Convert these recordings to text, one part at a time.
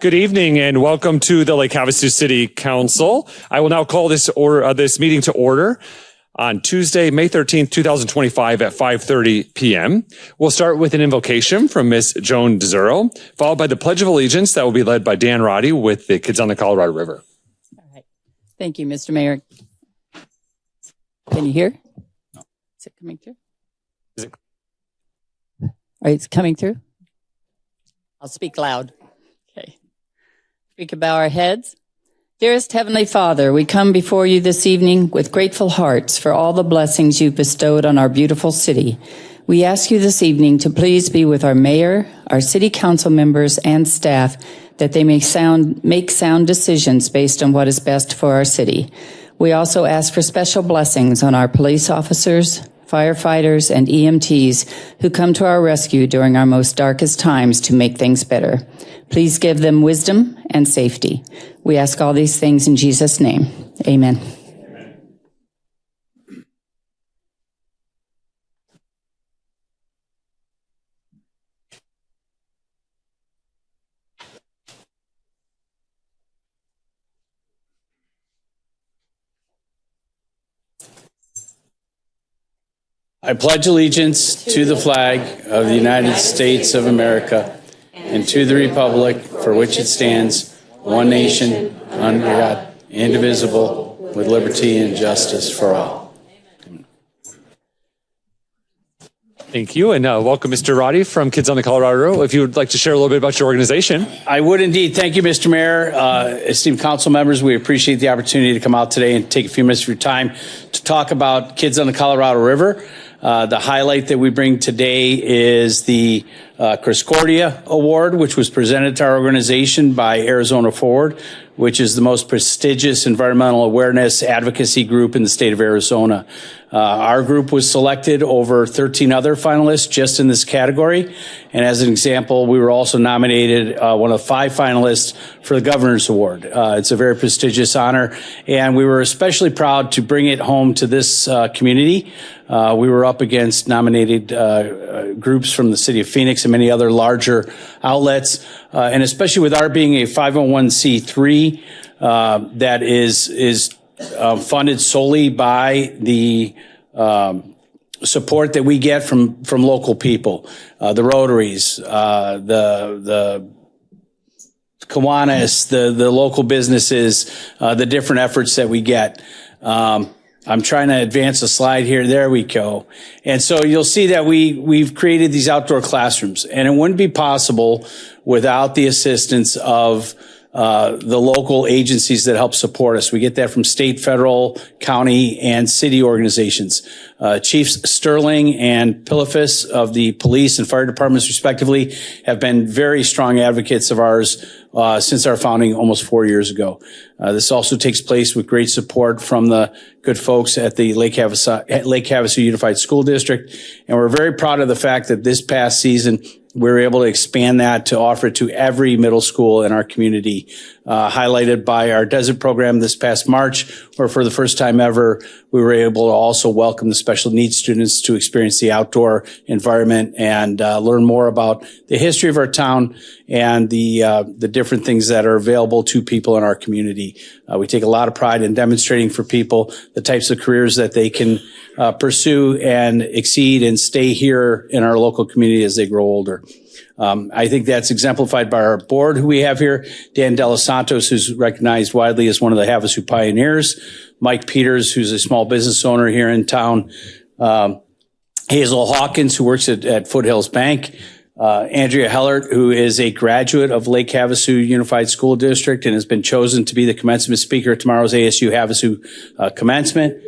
Good evening and welcome to the Lake Havasu City Council. I will now call this meeting to order on Tuesday, May 13th, 2025 at 5:30 p.m. We'll start with an invocation from Ms. Joan DeZuro, followed by the Pledge of Allegiance that will be led by Dan Roddy with the Kids on the Colorado River. All right. Thank you, Mr. Mayor. Can you hear? Is it coming through? Is it? All right, it's coming through. I'll speak loud. Okay. We could bow our heads. Dearest Heavenly Father, we come before you this evening with grateful hearts for all the blessings you've bestowed on our beautiful city. We ask you this evening to please be with our mayor, our city council members, and staff, that they make sound decisions based on what is best for our city. We also ask for special blessings on our police officers, firefighters, and EMTs who come to our rescue during our most darkest times to make things better. Please give them wisdom and safety. We ask all these things in Jesus' name. Amen. I pledge allegiance to the flag of the United States of America and to the republic for which it stands, one nation, under God, indivisible, with liberty and justice for all. Thank you, and welcome Mr. Roddy from Kids on the Colorado River. If you would like to share a little bit about your organization. I would indeed. Thank you, Mr. Mayor. Esteemed council members, we appreciate the opportunity to come out today and take a few minutes of your time to talk about Kids on the Colorado River. The highlight that we bring today is the Criscordia Award, which was presented to our organization by Arizona Forward, which is the most prestigious environmental awareness advocacy group in the state of Arizona. Our group was selected over 13 other finalists just in this category. And as an example, we were also nominated one of 5 finalists for the Governor's Award. It's a very prestigious honor, and we were especially proud to bring it home to this community. We were up against nominated groups from the city of Phoenix and many other larger outlets, and especially with our being a 501c3 that is funded solely by the support that we get from local people, the Rotaries, the Kiwanis, the local businesses, the different efforts that we get. I'm trying to advance a slide here. There we go. And so you'll see that we've created these outdoor classrooms, and it wouldn't be possible without the assistance of the local agencies that help support us. We get that from state, federal, county, and city organizations. Chiefs Sterling and Pilifus of the police and fire departments, respectively, have been very strong advocates of ours since our founding almost 4 years ago. This also takes place with great support from the good folks at the Lake Havasu Unified School District. And we're very proud of the fact that this past season, we were able to expand that to offer it to every middle school in our community, highlighted by our desert program this past March, where for the first time ever, we were able to also welcome the special needs students to experience the outdoor environment and learn more about the history of our town and the different things that are available to people in our community. We take a lot of pride in demonstrating for people the types of careers that they can pursue and exceed and stay here in our local community as they grow older. I think that's exemplified by our board who we have here. Dan Delasantos, who's recognized widely as one of the Havasu pioneers. Mike Peters, who's a small business owner here in town. Hazel Hawkins, who works at Foothills Bank. Andrea Hellert, who is a graduate of Lake Havasu Unified School District and has been chosen to be the commencement speaker at tomorrow's ASU Havasu commencement.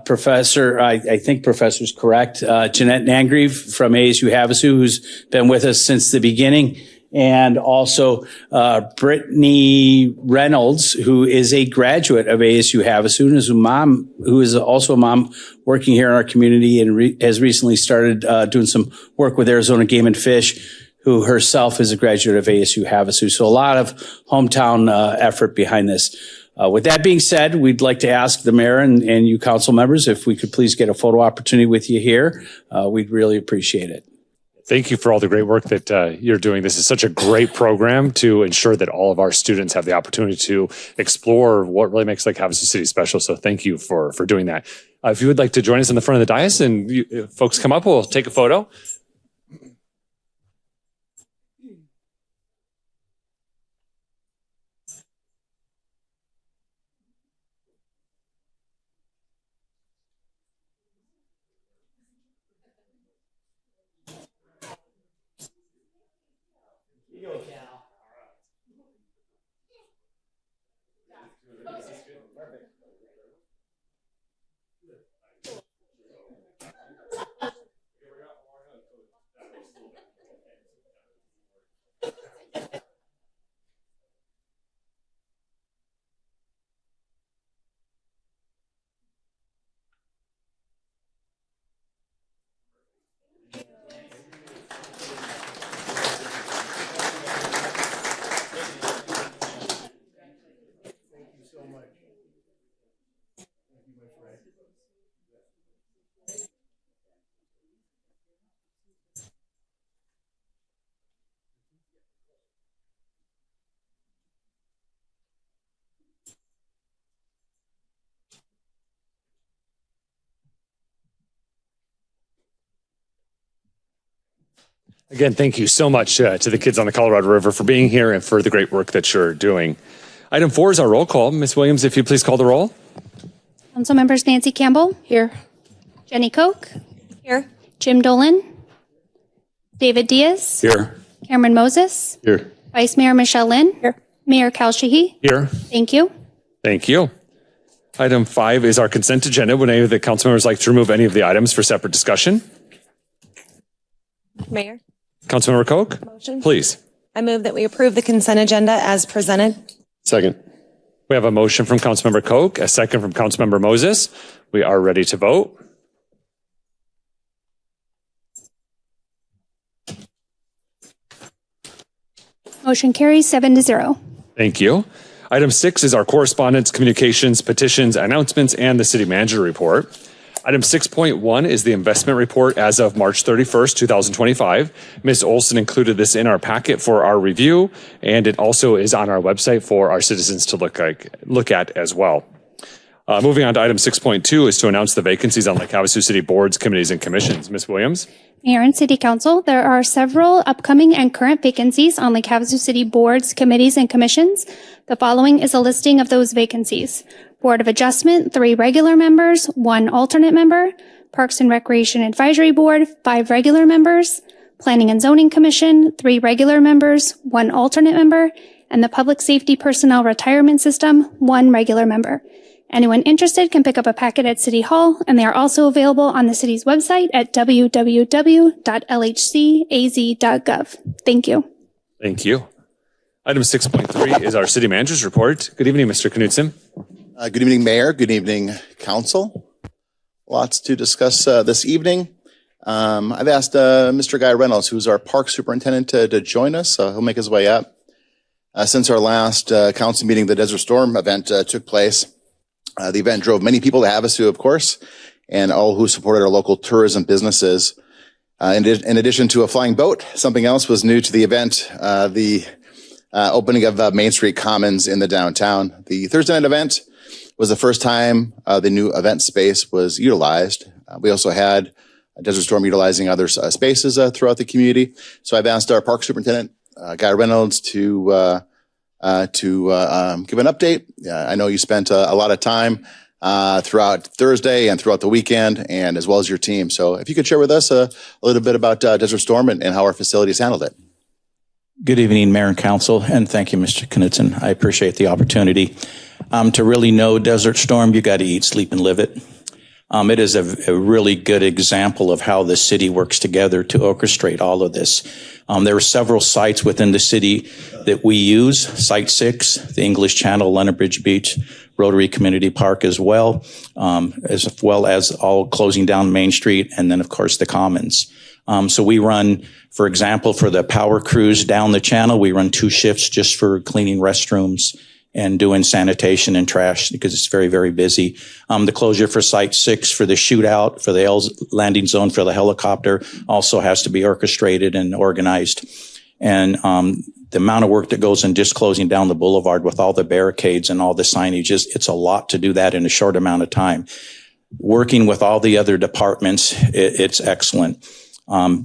Professor, I think professor's correct, Jeanette Nangrieve from ASU Havasu, who's been with us since the beginning, and also Brittany Reynolds, who is a graduate of ASU Havasu, and who is also a mom working here in our community and has recently started doing some work with Arizona Game and Fish, who herself is a graduate of ASU Havasu. So a lot of hometown effort behind this. With that being said, we'd like to ask the mayor and you council members if we could please get a photo opportunity with you here. We'd really appreciate it. Thank you for all the great work that you're doing. This is such a great program to ensure that all of our students have the opportunity to explore what really makes Lake Havasu City special. So thank you for doing that. If you would like to join us in the front of the dais and folks come up, we'll take a photo. Again, thank you so much to the kids on the Colorado River for being here and for the great work that you're doing. Item 4 is our roll call. Ms. Williams, if you please call the roll. Council members Nancy Campbell. Here. Jenny Koch. Here. Jim Dolan. David Diaz. Here. Cameron Moses. Here. Vice Mayor Michelle Lynn. Here. Mayor Cal Sheehy. Here. Thank you. Thank you. Item 5 is our consent agenda. Would any of the council members like to remove any of the items for separate discussion? Mayor, Councilmember Koch, motion. please. I move that we approve the consent agenda as presented. Second. We have a motion from Councilmember Koch, a second from Councilmember Moses. We are ready to vote. Motion carries 7-0. Thank you. Item 6 is our correspondence, communications, petitions, announcements, and the city manager report. Item 6.1 is the investment report as of March 31st, 2025. Ms. Olson included this in our packet for our review, and it also is on our website for our citizens to look at as well. Moving on to item 6.2 is to announce the vacancies on Lake Havasu City boards, committees, and commissions. Ms. Williams? Mayor and City Council, there are several upcoming and current vacancies on Lake Havasu City boards, committees, and commissions. The following is a listing of those vacancies. Board of Adjustment, 3 regular members, 1 alternate member. Parks and Recreation Advisory Board, 5 regular members. Planning and Zoning Commission, 3 regular members, 1 alternate member. And the Public Safety Personnel Retirement System, 1 regular member. Anyone interested can pick up a packet at City Hall, and they are also available on the city's website at www.lhcaz.gov. Thank you. Thank you. Item 6.3 is our city manager's report. Good evening, Mr. Knudsen. Good evening, Mayor. Good evening, Council. Lots to discuss this evening. I've asked Mr. Guy Reynolds, who's our park superintendent, to join us. He'll make his way up. Since our last council meeting, the Desert Storm event took place. The event drove many people to Havasu, of course, and all who supported our local tourism businesses. In addition to a flying boat, something else was new to the event, the opening of Main Street Commons in the downtown. The Thursday night event was the first time the new event space was utilized. We also had Desert Storm utilizing other spaces throughout the community. So I've asked our park superintendent, Guy Reynolds, to give an update. I know you spent a lot of time throughout Thursday and throughout the weekend, and as well as your team. So if you could share with us a little bit about Desert Storm and how our facilities handled it. Good evening, Mayor and Council, and thank you, Mr. Knudsen. I appreciate the opportunity. To really know Desert Storm, you got to eat, sleep, and live it. It is a really good example of how the city works together to orchestrate all of this. There are several sites within the city that we use. Site 6, the English Channel, Londonbridge Beach, Rotary Community Park as well as all closing down Main Street, and then, of course, the Commons. So we run, for example, for the power crews down the channel, we run 2 shifts just for cleaning restrooms and doing sanitation and trash because it's very, very busy. The closure for Site 6 for the shootout, for the L's landing zone for the helicopter also has to be orchestrated and organized. And the amount of work that goes in just closing down the boulevard with all the barricades and all the signage, it's a lot to do that in a short amount of time. Working with all the other departments, it's excellent.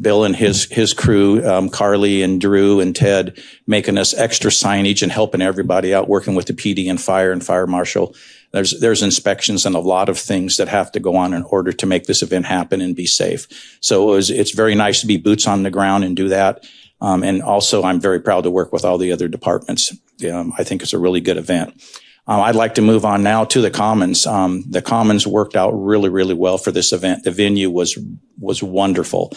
Bill and his crew, Carly and Drew and Ted, making us extra signage and helping everybody out, working with the PD and fire marshal. There's inspections and a lot of things that have to go on in order to make this event happen and be safe. So it's very nice to be boots on the ground and do that. And also, I'm very proud to work with all the other departments. I think it's a really good event. I'd like to move on now to the Commons. The Commons worked out really, really well for this event. The venue was wonderful.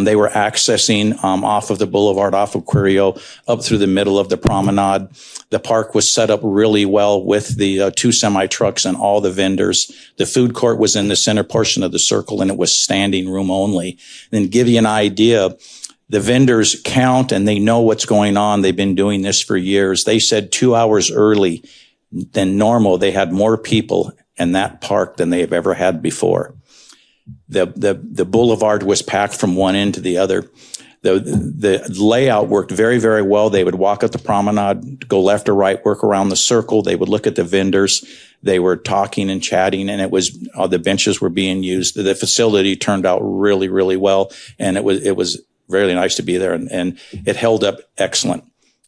They were accessing off of the boulevard, off of Quirio, up through the middle of the promenade. The park was set up really well with the 2 semi-trucks and all the vendors. The food court was in the center portion of the circle, and it was standing room only. And then give you an idea, the vendors count and they know what's going on. They've been doing this for years. They said 2 hours early than normal, they had more people in that park than they have ever had before. The boulevard was packed from one end to the other. The layout worked very, very well. They would walk up the promenade, go left or right, work around the circle. They would look at the vendors. They were talking and chatting, and it was the benches were being used. The facility turned out really, really well, and it was really nice to be there, and it held up excellent.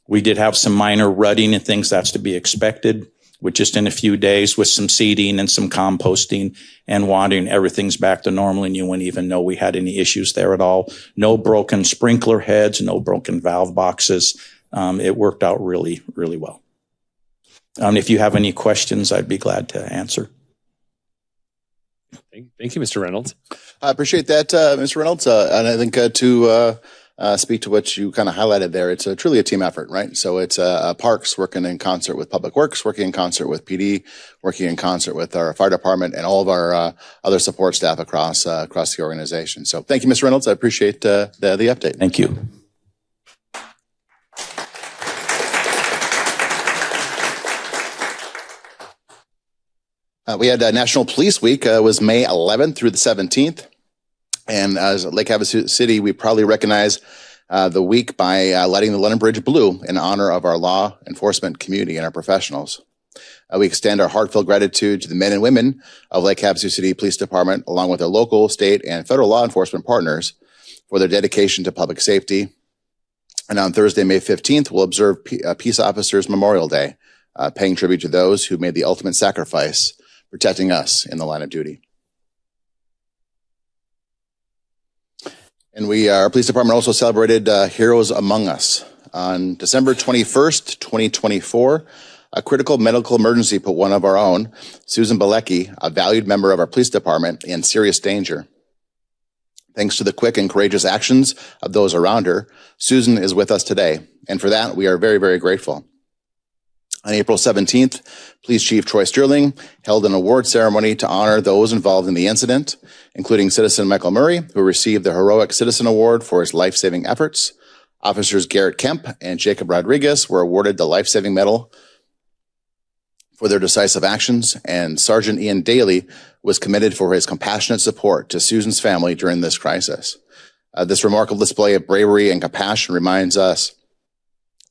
We did have some minor rutting and things that's to be expected, with just in a few days with some seeding and some composting and watering, everything's back to normal, and you wouldn't even know we had any issues there at all. No broken sprinkler heads, no broken valve boxes. It worked out really, really well. If you have any questions, I'd be glad to answer. Thank you, Mr. Reynolds. I appreciate that, Mr. Reynolds. And I think to speak to what you kind of highlighted there, it's truly a team effort, right? So it's Parks working in concert with Public Works, working in concert with PD, working in concert with our fire department and all of our other support staff across the organization. So thank you, Mr. Reynolds. I appreciate the update. Thank you. We had National Police Week. Was May 11th through the 17th. And as Lake Havasu City, we proudly recognize the week by lighting the London Bridge blue in honor of our law enforcement community and our professionals. We extend our heartfelt gratitude to the men and women of Lake Havasu City Police Department, along with our local, state, and federal law enforcement partners for their dedication to public safety. And on Thursday, May 15th, we'll observe Peace Officers Memorial Day, paying tribute to those who made the ultimate sacrifice protecting us in the line of duty. And our police department also celebrated Heroes Among Us. On December 21st, 2024, a critical medical emergency put one of our own, Susan Bilecki, a valued member of our police department, in serious danger. Thanks to the quick and courageous actions of those around her, Susan is with us today. And for that, we are very, very grateful. On April 17th, Police Chief Troy Sterling held an award ceremony to honor those involved in the incident, including Citizen Michael Murray, who received the Heroic Citizen Award for his life-saving efforts. Officers Garrett Kemp and Jacob Rodriguez were awarded the Life-Saving Medal for their decisive actions, and Sergeant Ian Daly was commended for his compassionate support to Susan's family during this crisis. This remarkable display of bravery and compassion reminds us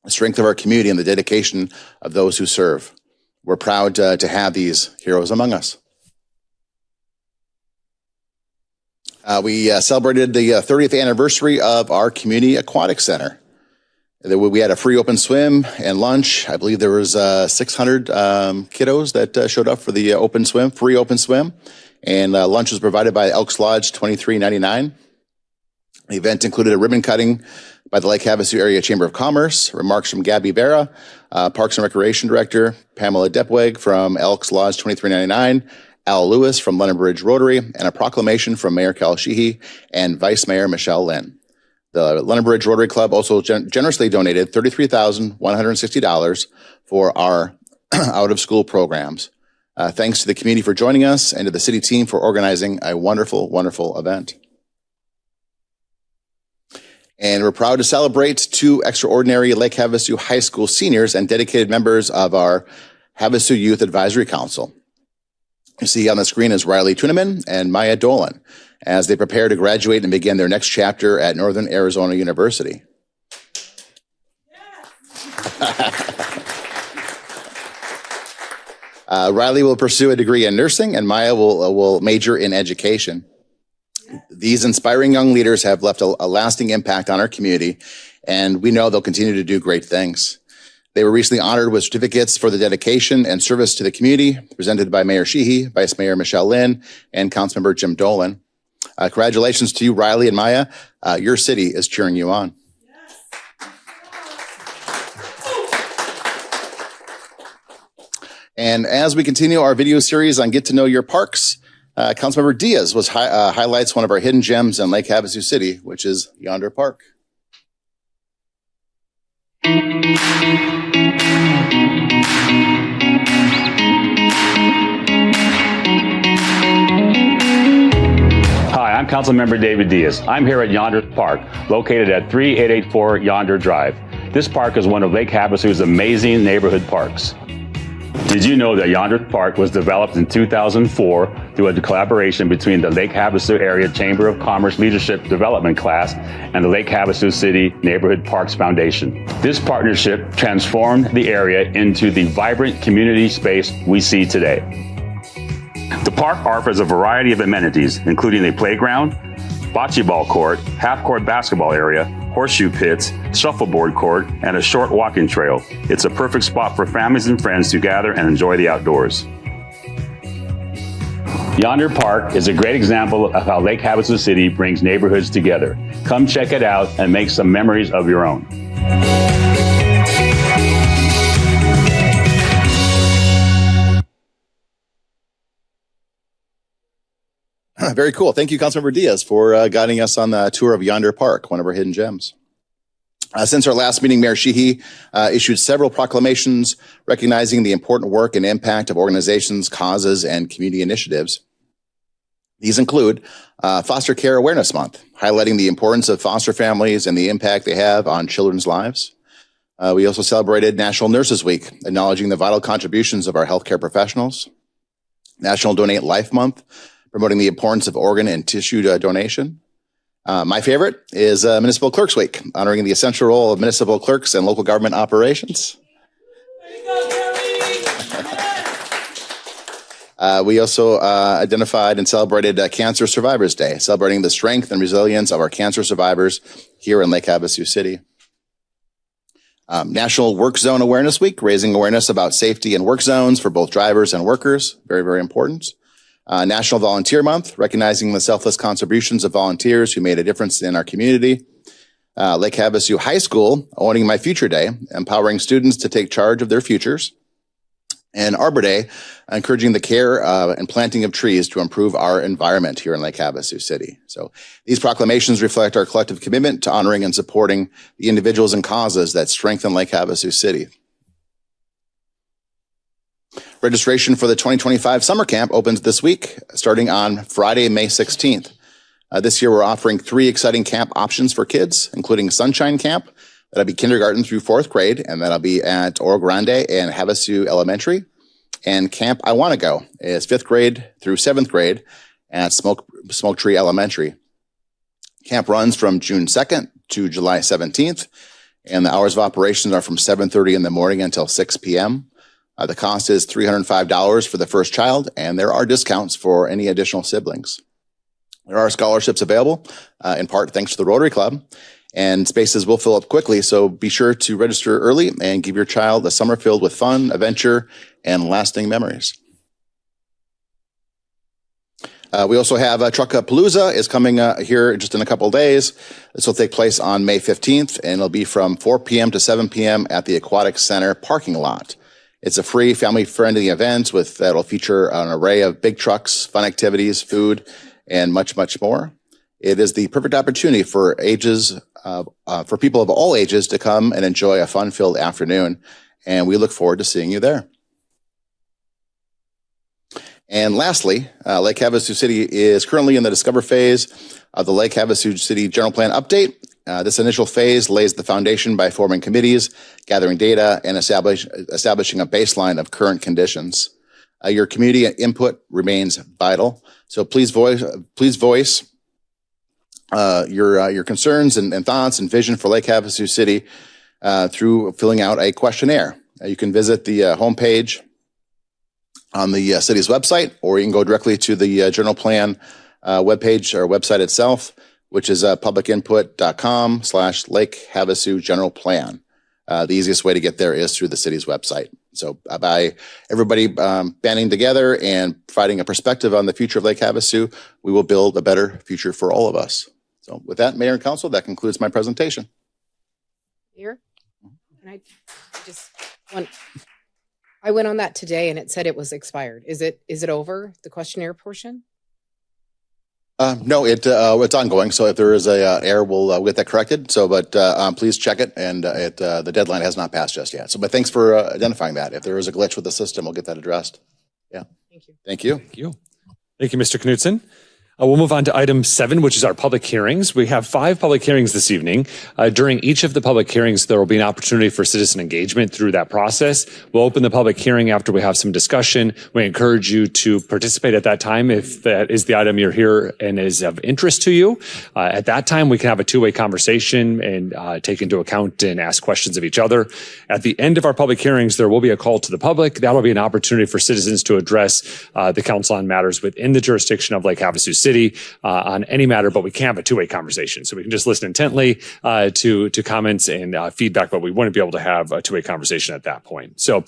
the strength of our community and the dedication of those who serve. We're proud to have these heroes among us. We celebrated the 30th anniversary of our Community Aquatic Center. We had a free open swim and lunch. I believe there was 600 kiddos that showed up for the free open swim. And lunch was provided by Elks Lodge, $23.99. The event included a ribbon cutting by the Lake Havasu Area Chamber of Commerce, remarks from Gabby Vera, Parks and Recreation Director, Pamela Depweg from Elks Lodge, $23.99, Al Lewis from London Bridge Rotary, and a proclamation from Mayor Cal Sheehy and Vice Mayor Michelle Lynn. The London Bridge Rotary Club also generously donated $33,160 for our out-of-school programs. Thanks to the community for joining us and to the city team for organizing a wonderful, wonderful event. And we're proud to celebrate 2 extraordinary Lake Havasu High School seniors and dedicated members of our Havasu Youth Advisory Council. You see on the screen is Riley Tuneman and Maya Dolan as they prepare to graduate and begin their next chapter at Northern Arizona University. Riley will pursue a degree in nursing and Maya will major in education. These inspiring young leaders have left a lasting impact on our community, and we know they'll continue to do great things. They were recently honored with certificates for the dedication and service to the community, presented by Mayor Sheehy, Vice Mayor Michelle Lynn, and Councilmember Jim Dolan. Congratulations to you, Riley and Maya. Your city is cheering you on. And as we continue our video series on Get to Know Your Parks, Councilmember Diaz highlights one of our hidden gems in Lake Havasu City, which is Yonder Park. Hi, I'm Councilmember David Diaz. I'm here at Yonder Park, located at 3884 Yonder Drive. This park is one of Lake Havasu's amazing neighborhood parks. Did you know that Yonder Park was developed in 2004 through a collaboration between the Lake Havasu Area Chamber of Commerce Leadership Development Class and the Lake Havasu City Neighborhood Parks Foundation? This partnership transformed the area into the vibrant community space we see today. The park offers a variety of amenities, including a playground, bocce ball court, half-court basketball area, horseshoe pits, shuffleboard court, and a short walking trail. It's a perfect spot for families and friends to gather and enjoy the outdoors. Yonder Park is a great example of how Lake Havasu City brings neighborhoods together. Come check it out and make some memories of your own. Very cool. Thank you, Councilmember Diaz, for guiding us on the tour of Yonder Park, one of our hidden gems. Since our last meeting, Mayor Sheehy issued several proclamations recognizing the important work and impact of organizations, causes, and community initiatives. These include Foster Care Awareness Month, highlighting the importance of foster families and the impact they have on children's lives. We also celebrated National Nurses Week, acknowledging the vital contributions of our healthcare professionals. National Donate Life Month, promoting the importance of organ and tissue donation. My favorite is Municipal Clerks Week, honoring the essential role of municipal clerks and local government operations. We also identified and celebrated Cancer Survivors Day, celebrating the strength and resilience of our cancer survivors here in Lake Havasu City. National Work Zone Awareness Week, raising awareness about safety in work zones for both drivers and workers. Very, very important. National Volunteer Month, recognizing the selfless contributions of volunteers who made a difference in our community. Lake Havasu High School, Owning My Future Day, empowering students to take charge of their futures. And Arbor Day, encouraging the care and planting of trees to improve our environment here in Lake Havasu City. So these proclamations reflect our collective commitment to honoring and supporting the individuals and causes that strengthen Lake Havasu City. Registration for the 2025 summer camp opens this week, starting on Friday, May 16th. This year, we're offering 3 exciting camp options for kids, including Sunshine Camp. That'll be kindergarten through 4th grade, and that'll be at Oro Grande and Havasu Elementary. And Camp I Want to Go is 5th grade through 7th grade at Smoke Tree Elementary. Camp runs from June 2nd to July 17th, and the hours of operations are from 7:30 in the morning until 6 p.m. The cost is $305 for the first child, and there are discounts for any additional siblings. There are scholarships available, in part thanks to the Rotary Club, and spaces will fill up quickly, so be sure to register early and give your child a summer filled with fun, adventure, and lasting memories. We also have Truckapalooza is coming here just in a couple of days. This will take place on May 15th, and it'll be from 4 p.m. to 7 p.m. at the Aquatic Center parking lot. It's a free, family-friendly event that'll feature an array of big trucks, fun activities, food, and much, much more. It is the perfect opportunity for people of all ages to come and enjoy a fun-filled afternoon, and we look forward to seeing you there. And lastly, Lake Havasu City is currently in the discover phase of the Lake Havasu City General Plan Update. This initial phase lays the foundation by forming committees, gathering data, and establishing a baseline of current conditions. Your community input remains vital, so please voice your concerns and thoughts and vision for Lake Havasu City through filling out a questionnaire. You can visit the homepage on the city's website, or you can go directly to the general plan webpage or website itself, which is publicinput.com/Lake Havasu General Plan. The easiest way to get there is through the city's website. So by everybody banding together and providing a perspective on the future of Lake Havasu, we will build a better future for all of us. So with that, Mayor and Council, that concludes my presentation. Mayor, and I went on that today and it said it was expired. Is it over, the questionnaire portion? No, it's ongoing. So if there is a error, we'll get that corrected. So, but please check it, and the deadline has not passed just yet. So, but thanks for identifying that. If there is a glitch with the system, we'll get that addressed. Yeah. Thank you. Thank you. Thank you. Thank you, Mr. Knutson. We'll move on to item 7, which is our public hearings. We have 5 public hearings this evening. During each of the public hearings, there will be an opportunity for citizen engagement through that process. We'll open the public hearing after we have some discussion. We encourage you to participate at that time if that is the item you're here and is of interest to you. At that time, we can have a two-way conversation and take into account and ask questions of each other. At the end of our public hearings, there will be a call to the public. That'll be an opportunity for citizens to address the council on matters within the jurisdiction of Lake Havasu City. On any matter, but we can't have a two-way conversation. So we can just listen intently to comments and feedback, but we wouldn't be able to have a two-way conversation at that point. So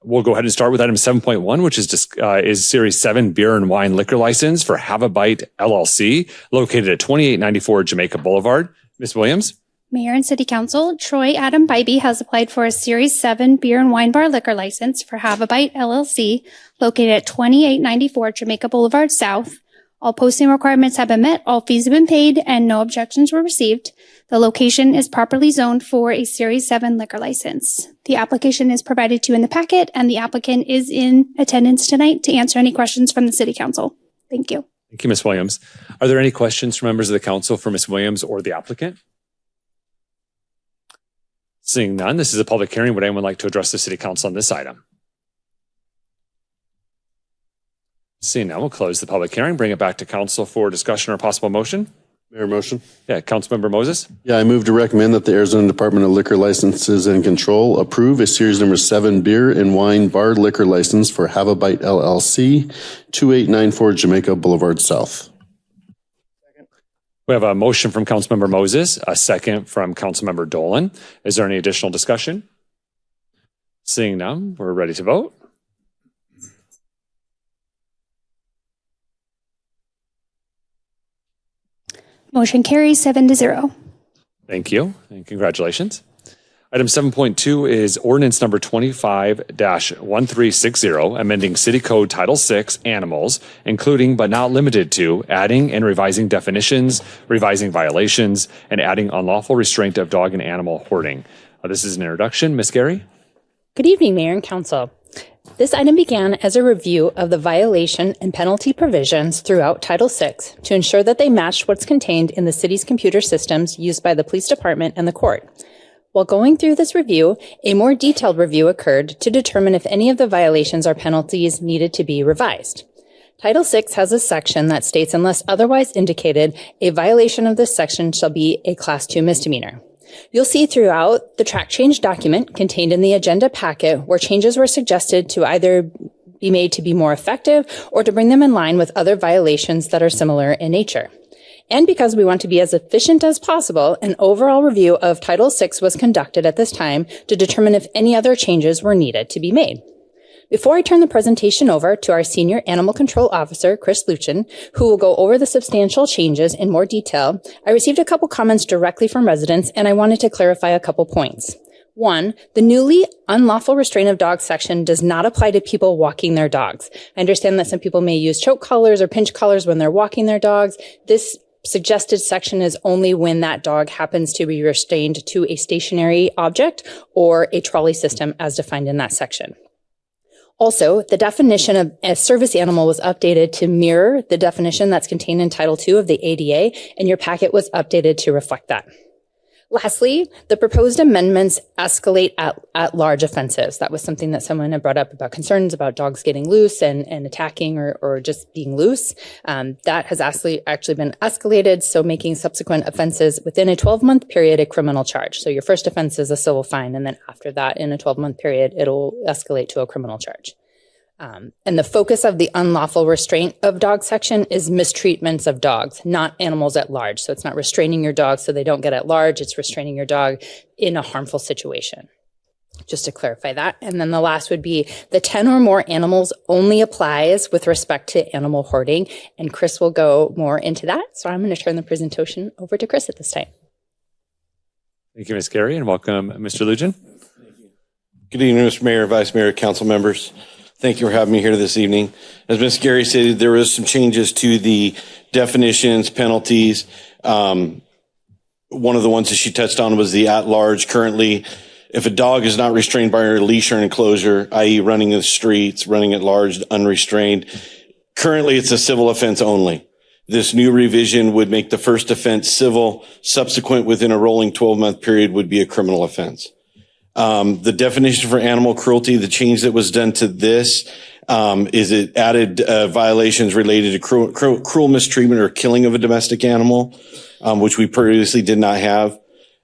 we'll go ahead and start with item 7.1, which is Series 7 beer and wine liquor license for Have a Bite LLC, located at 2894 Jamaica Boulevard. Ms. Williams? Mayor and City Council, Troy Adam Bybee has applied for a Series 7 beer and wine bar liquor license for Have a Bite LLC, located at 2894 Jamaica Boulevard South. All posting requirements have been met, all fees have been paid, and no objections were received. The location is properly zoned for a Series 7 liquor license. The application is provided to you in the packet, and the applicant is in attendance tonight to answer any questions from the City Council. Thank you. Thank you, Ms. Williams. Are there any questions from members of the council for Ms. Williams or the applicant? Seeing none, this is a public hearing. Would anyone like to address the City Council on this item? Seeing none, we'll close the public hearing, bring it back to council for discussion or possible motion. Mayor, motion. Yeah, Councilmember Moses. Yeah, I move to recommend that the Arizona Department of Liquor Licenses and Control approve a Series number 7 beer and wine bar liquor license for Have a Bite LLC, 2894 Jamaica Boulevard South. We have a motion from Councilmember Moses, a second from Councilmember Dolan. Is there any additional discussion? Seeing none, we're ready to vote. Motion carries 7-0. Thank you and congratulations. Item 7.2 is ordinance number 25-1360, amending City Code Title VI Animals, including but not limited to adding and revising definitions, revising violations, and adding unlawful restraint of dog and animal hoarding. This is an introduction. Ms. Gary? Good evening, Mayor and Council. This item began as a review of the violation and penalty provisions throughout Title VI to ensure that they matched what's contained in the city's computer systems used by the police department and the court. While going through this review, a more detailed review occurred to determine if any of the violations or penalties needed to be revised. Title VI has a section that states, unless otherwise indicated, a violation of this section shall be a Class 2 misdemeanor. You'll see throughout the track change document contained in the agenda packet where changes were suggested to either be made to be more effective or to bring them in line with other violations that are similar in nature. And because we want to be as efficient as possible, an overall review of Title VI was conducted at this time to determine if any other changes were needed to be made. Before I turn the presentation over to our Senior Animal Control Officer, Chris Luchin, who will go over the substantial changes in more detail, I received a couple comments directly from residents, and I wanted to clarify a couple points. One, the newly unlawful restraint of dogs section does not apply to people walking their dogs. I understand that some people may use choke collars or pinch collars when they're walking their dogs. This suggested section is only when that dog happens to be restrained to a stationary object or a trolley system as defined in that section. Also, the definition of a service animal was updated to mirror the definition that's contained in Title II of the ADA, and your packet was updated to reflect that. Lastly, the proposed amendments escalate at large offenses. That was something that someone had brought up about concerns about dogs getting loose and attacking or just being loose. That has actually been escalated, so making subsequent offenses within a 12-month period a criminal charge. So your first offense is a civil fine, and then after that, in a 12-month period, it'll escalate to a criminal charge. And the focus of the unlawful restraint of dogs section is mistreatments of dogs, not animals at large. So it's not restraining your dog so they don't get at large. It's restraining your dog in a harmful situation. Just to clarify that. And then the last would be the 10 or more animals only applies with respect to animal hoarding. And Chris will go more into that. So I'm going to turn the presentation over to Chris at this time. Thank you, Ms. Gary, and welcome, Mr. Lujan. Good evening, Mr. Mayor, Vice Mayor, Council members. Thank you for having me here this evening. As Ms. Gary said, there was some changes to the definitions, penalties. One of the ones that she touched on was the at-large. Currently, if a dog is not restrained by a leash or an enclosure, i.e. running in the streets, running at large, unrestrained, currently it's a civil offense only. This new revision would make the first offense civil. Subsequent within a rolling 12-month period would be a criminal offense. The definition for animal cruelty, the change that was done to this, is it added violations related to cruel mistreatment or killing of a domestic animal, which we previously did not have.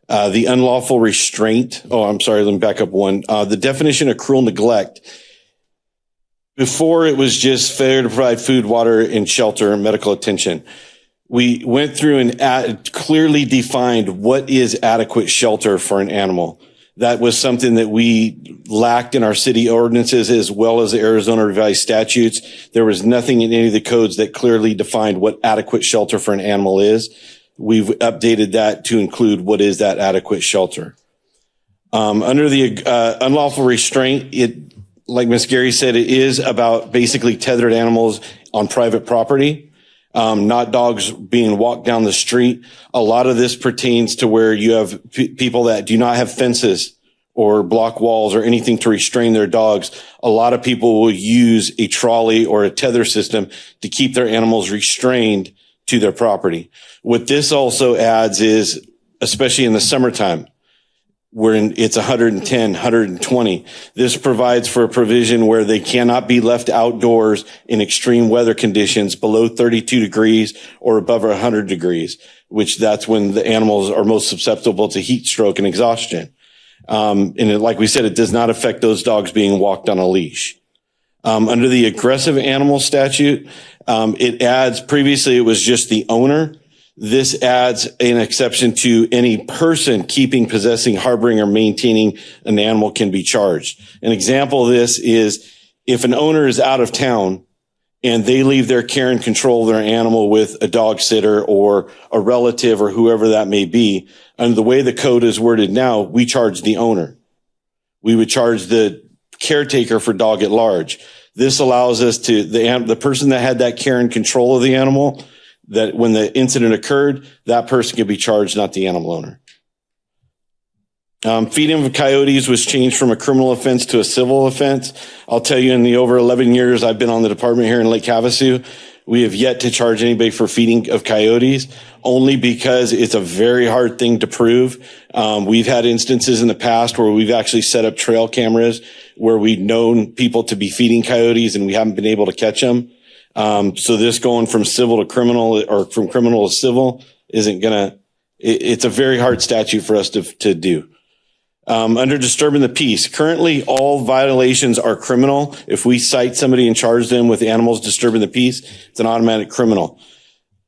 The unlawful restraint. Oh, I'm sorry. Let me back up one. The definition of cruel neglect. Before it was just failure to provide food, water, and shelter and medical attention. We went through and clearly defined what is adequate shelter for an animal. That was something that we lacked in our city ordinances as well as the Arizona revised statutes. There was nothing in any of the codes that clearly defined what adequate shelter for an animal is. We've updated that to include what is that adequate shelter. Under the unlawful restraint, it, like Ms. Gary said, it is about basically tethered animals on private property. Not dogs being walked down the street. A lot of this pertains to where you have people that do not have fences or block walls or anything to restrain their dogs. A lot of people will use a trolley or a tether system to keep their animals restrained to their property. What this also adds is, especially in the summertime, where it's 110, 120. This provides for a provision where they cannot be left outdoors in extreme weather conditions below 32 degrees or above 100 degrees, which that's when the animals are most susceptible to heat stroke and exhaustion. Like we said, it does not affect those dogs being walked on a leash. Under the aggressive animal statute, it adds, previously it was just the owner. This adds an exception to any person keeping, possessing, harboring, or maintaining an animal can be charged. An example of this is if an owner is out of town and they leave their care and control of their animal with a dog sitter or a relative or whoever that may be, and the way the code is worded now, we charge the owner. We would charge the caretaker for dog at large. This allows us to, the person that had that care and control of the animal, that when the incident occurred, that person could be charged, not the animal owner. Feeding of coyotes was changed from a criminal offense to a civil offense. I'll tell you, in the over 11 years I've been on the department here in Lake Havasu, we have yet to charge anybody for feeding of coyotes, only because it's a very hard thing to prove. We've had instances in the past where we've actually set up trail cameras where we've known people to be feeding coyotes and we haven't been able to catch them. So this going from civil to criminal or from criminal to civil isn't gonna, it's a very hard statute for us to do. Under disturbing the peace, currently all violations are criminal. If we cite somebody and charge them with animals disturbing the peace, it's an automatic criminal.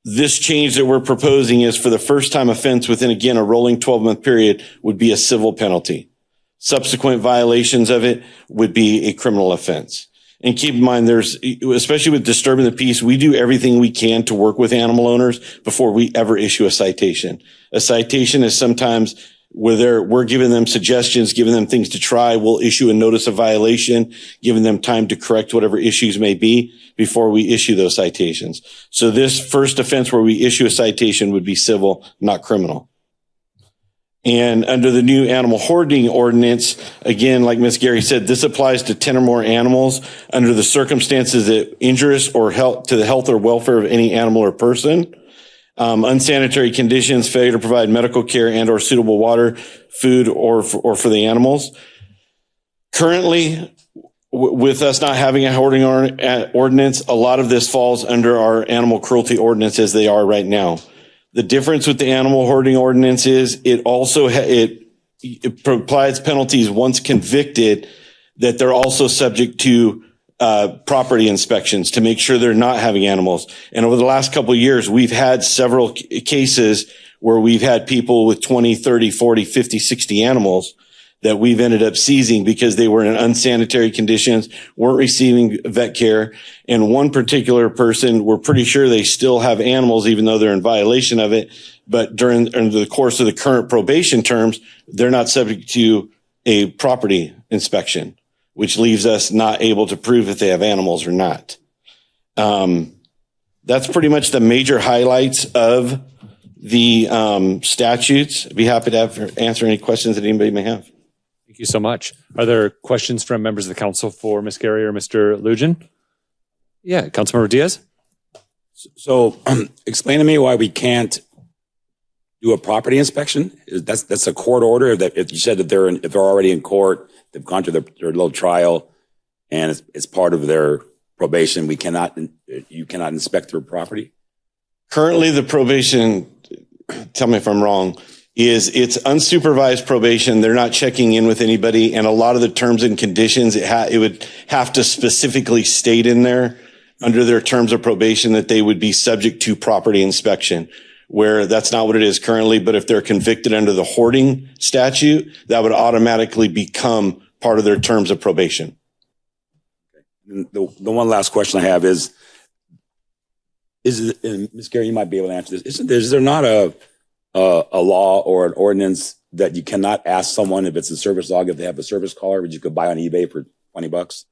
This change that we're proposing is for the first time offense within, again, a rolling 12-month period would be a civil penalty. Subsequent violations of it would be a criminal offense. And keep in mind, there's, especially with disturbing the peace, we do everything we can to work with animal owners before we ever issue a citation. A citation is sometimes where we're giving them suggestions, giving them things to try. We'll issue a notice of violation, giving them time to correct whatever issues may be before we issue those citations. So this first offense where we issue a citation would be civil, not criminal. And under the new animal hoarding ordinance, again, like Ms. Gary said, this applies to 10 or more animals under the circumstances that injurious or help to the health or welfare of any animal or person. Unsanitary conditions, failure to provide medical care and or suitable water, food, or for the animals. Currently, with us not having a hoarding ordinance, a lot of this falls under our animal cruelty ordinance as they are right now. The difference with the animal hoarding ordinance is it also it provides penalties once convicted, that they're also subject to property inspections to make sure they're not having animals. And over the last couple of years, we've had several cases where we've had people with 20, 30, 40, 50, 60 animals that we've ended up seizing because they were in unsanitary conditions, weren't receiving vet care. And one particular person, we're pretty sure they still have animals, even though they're in violation of it. But during the course of the current probation terms, they're not subject to a property inspection, which leaves us not able to prove if they have animals or not. That's pretty much the major highlights of the statutes. I'd be happy to answer any questions that anybody may have. Thank you so much. Are there questions from members of the council for Ms. Gary or Mr. Lujan? Yeah, Councilmember Diaz. So explain to me why we can't do a property inspection. That's a court order that if you said that if they're already in court, they've gone through their little trial and it's part of their probation, you cannot inspect their property? Currently, the probation, tell me if I'm wrong, is it's unsupervised probation. They're not checking in with anybody. And a lot of the terms and conditions, it would have to specifically state in there under their terms of probation that they would be subject to property inspection, where that's not what it is currently. But if they're convicted under the hoarding statute, that would automatically become part of their terms of probation. The one last question I have is and Ms. Gary, you might be able to answer this. Is there not a law or an ordinance that you cannot ask someone if it's a service dog, if they have a service collar, which you could buy on eBay for $20?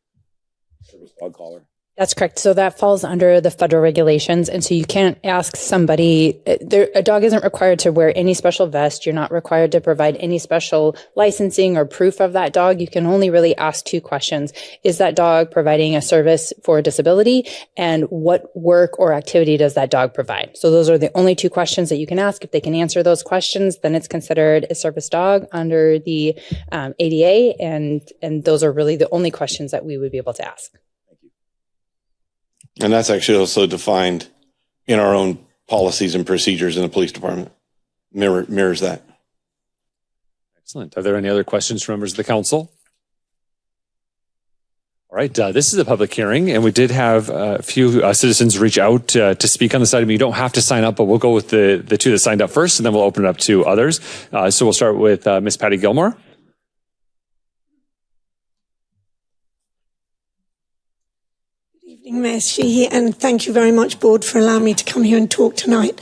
Service dog collar. That's correct. So that falls under the federal regulations. And so you can't ask somebody, a dog isn't required to wear any special vest. You're not required to provide any special licensing or proof of that dog. You can only really ask two questions. Is that dog providing a service for a disability? And what work or activity does that dog provide? So those are the only two questions that you can ask. If they can answer those questions, then it's considered a service dog under the ADA. And those are really the only questions that we would be able to ask. And that's actually also defined in our own policies and procedures in the police department. Mirrors that. Excellent. Are there any other questions from members of the council? All right. This is a public hearing, and we did have a few citizens reach out to speak on this item. You don't have to sign up, but we'll go with the two that signed up first, and then we'll open it up to others. So we'll start with Ms. Patty Gilmore. Mayor Sheehy, and thank you very much, Board, for allowing me to come here and talk tonight.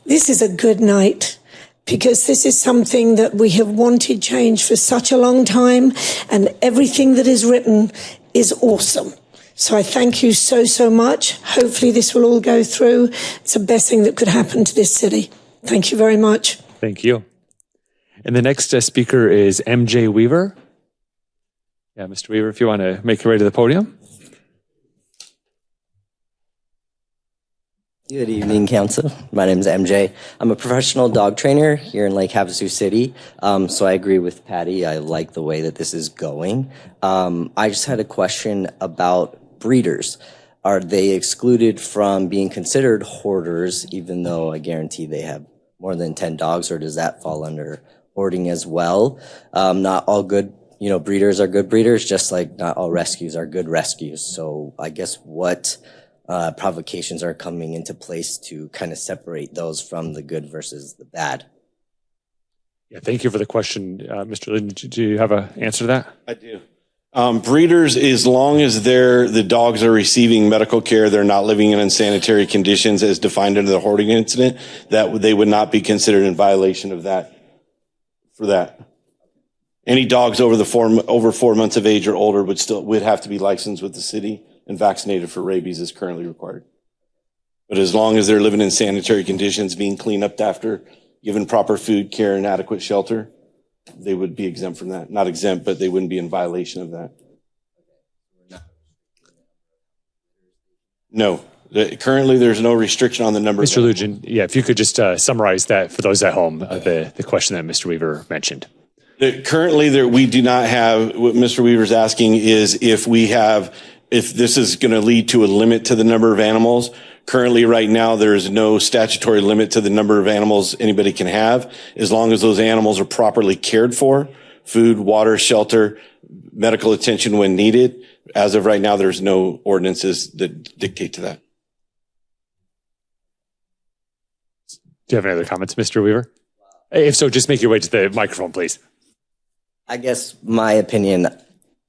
This is a good night because this is something that we have wanted change for such a long time, and everything that is written is awesome. So I thank you so much. Hopefully this will all go through. It's the best thing that could happen to this city. Thank you very much. Thank you. And the next speaker is MJ Weaver. Yeah, Mr. Weaver, if you want to make your way to the podium. Good evening, Council. My name is MJ. I'm a professional dog trainer here in Lake Havasu City. So I agree with Patty. I like the way that this is going. I just had a question about breeders. Are they excluded from being considered hoarders, even though I guarantee they have more than 10 dogs, or does that fall under hoarding as well? Not all good, breeders are good breeders, just like not all rescues are good rescues. So I guess what provocations are coming into place to kind of separate those from the good versus the bad? Yeah, thank you for the question. Mr. Lynn, do you have an answer to that? I do. Breeders, as long as the dogs are receiving medical care, they're not living in unsanitary conditions as defined under the hoarding incident, that they would not be considered in violation of that. For that, any dogs over 4 months of age or older would have to be licensed with the city and vaccinated for rabies as currently required. But as long as they're living in sanitary conditions, being cleaned up after given proper food, care, and adequate shelter, they would be exempt from that. Not exempt, but they wouldn't be in violation of that. No. Currently, there's no restriction on the number. Mr. Lugin, yeah, if you could just summarize that for those at home, the question that Mr. Weaver mentioned. Currently, we do not have, what Mr. Weaver's asking is if this is going to lead to a limit to the number of animals. Currently, right now, there is no statutory limit to the number of animals anybody can have, as long as those animals are properly cared for, food, water, shelter, medical attention when needed. As of right now, there's no ordinances that dictate to that. Do you have any other comments, Mr. Weaver? If so, just make your way to the microphone, please. I guess my opinion,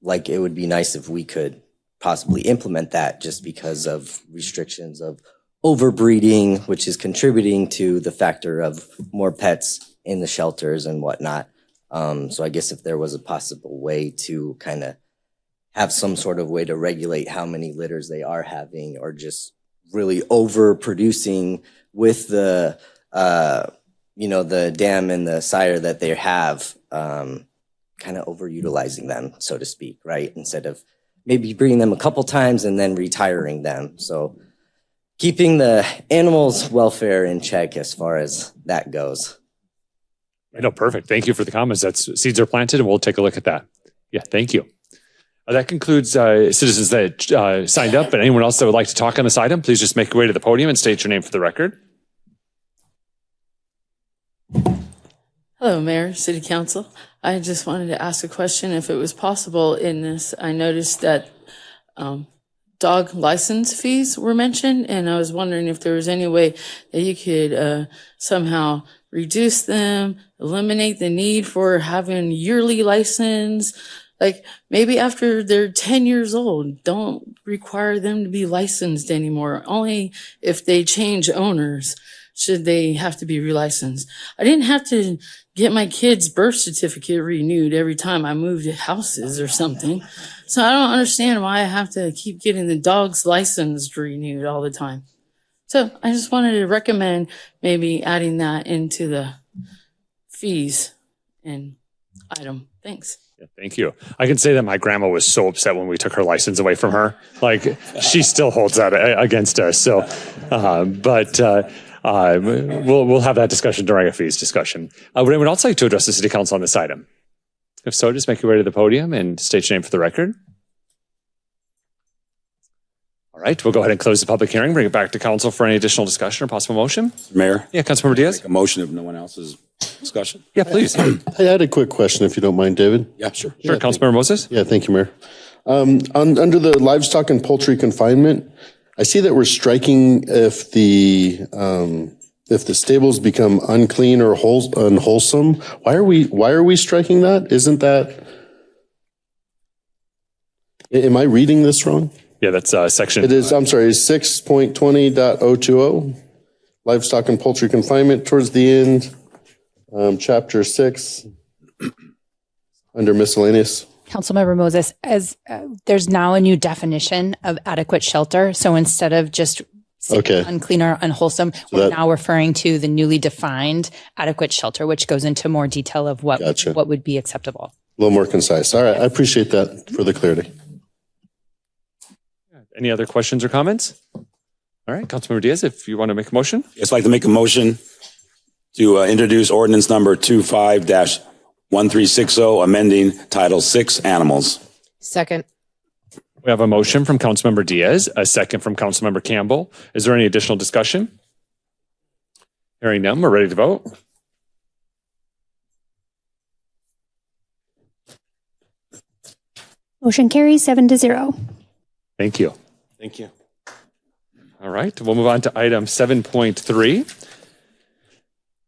like, it would be nice if we could possibly implement that, just because of restrictions of overbreeding, which is contributing to the factor of more pets in the shelters and whatnot. So I guess if there was a possible way to kind of have some sort of way to regulate how many litters they are having, or just really overproducing with the dam and the sire that they have, kind of overutilizing them, so to speak, right? Instead of maybe bringing them a couple times and then retiring them. So keeping the animals' welfare in check as far as that goes. I know, perfect. Thank you for the comments. Seeds are planted, and we'll take a look at that. Yeah, thank you. That concludes citizens that signed up. And anyone else that would like to talk on this item, please just make your way to the podium and state your name for the record. Hello, Mayor, City Council. I just wanted to ask a question if it was possible in this. I noticed that dog license fees were mentioned, and I was wondering if there was any way that you could somehow reduce them, eliminate the need for having yearly license. Like maybe after they're 10 years old, don't require them to be licensed anymore. Only if they change owners should they have to be relicensed. I didn't have to get my kid's birth certificate renewed every time I moved houses or something. So I don't understand why I have to keep getting the dog's license renewed all the time. So I just wanted to recommend maybe adding that into the fees and item. Thanks. Yeah, thank you. I can say that my grandma was so upset when we took her license away from her. Like, she still holds that against us. So, we'll have that discussion during a fees discussion. Would anyone else like to address the City Council on this item? If so, just make your way to the podium and state your name for the record. All right, we'll go ahead and close the public hearing, bring it back to council for any additional discussion or possible motion. Mayor? Yeah, Councilmember Diaz? Make a motion if no one else's discussion. Yeah, please. I had a quick question, if you don't mind, David. Yeah, sure. Sure, Councilmember Moses? Yeah, thank you, Mayor. Under the livestock and poultry confinement, I see that we're striking if the stables become unclean or unwholesome. Why are we striking that? Isn't that? Am I reading this wrong? Yeah, that's section. It is. I'm sorry. 6.20.020, livestock and poultry confinement. Towards the end, chapter 6, under miscellaneous. Councilmember Moses, as there's now a new definition of adequate shelter. So instead of just saying unclean or unwholesome, we're now referring to the newly defined adequate shelter, which goes into more detail of what would be acceptable. A little more concise. All right. I appreciate that for the clarity. Any other questions or comments? All right, Councilmember Diaz, if you want to make a motion. Yes, I'd like to make a motion to introduce ordinance number 25-1360, amending Title 6 Animals. Second. We have a motion from Councilmember Diaz, a second from Councilmember Campbell. Is there any additional discussion? Hearing none, we're ready to vote. Motion carries 7-0. Thank you. Thank you. All right, we'll move on to item 7.3.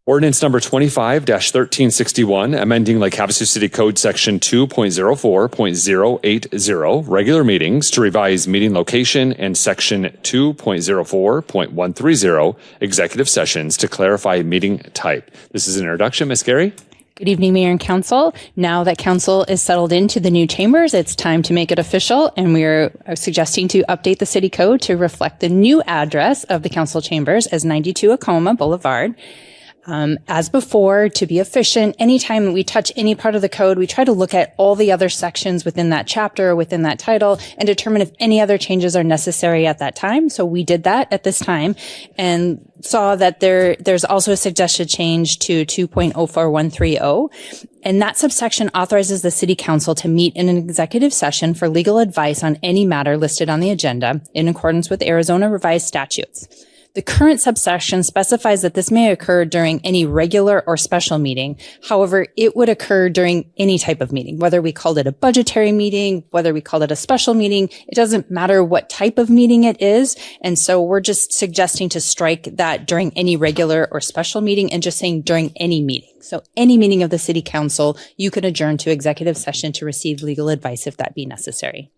Ordinance number 25-1361, amending Lake Havasu City Code Section 2.04.080, regular meetings to revise meeting location, and Section 2.04.130, executive sessions to clarify meeting type. This is an introduction. Ms. Gary? Good evening, Mayor and Council. Now that Council is settled into the new chambers, it's time to make it official, and we're suggesting to update the City Code to reflect the new address of the Council chambers as 92 Acoma Boulevard. As before, to be efficient, anytime we touch any part of the code, we try to look at all the other sections within that chapter or within that title and determine if any other changes are necessary at that time. So we did that at this time and saw that there's also a suggested change to 2.04130. And that subsection authorizes the city council to meet in an executive session for legal advice on any matter listed on the agenda in accordance with Arizona revised statutes. The current subsection specifies that this may occur during any regular or special meeting. However, it would occur during any type of meeting, whether we called it a budgetary meeting, whether we called it a special meeting. It doesn't matter what type of meeting it is. And so we're just suggesting to strike that during any regular or special meeting and just saying during any meeting. So any meeting of the city council, you could adjourn to executive session to receive legal advice if that be necessary.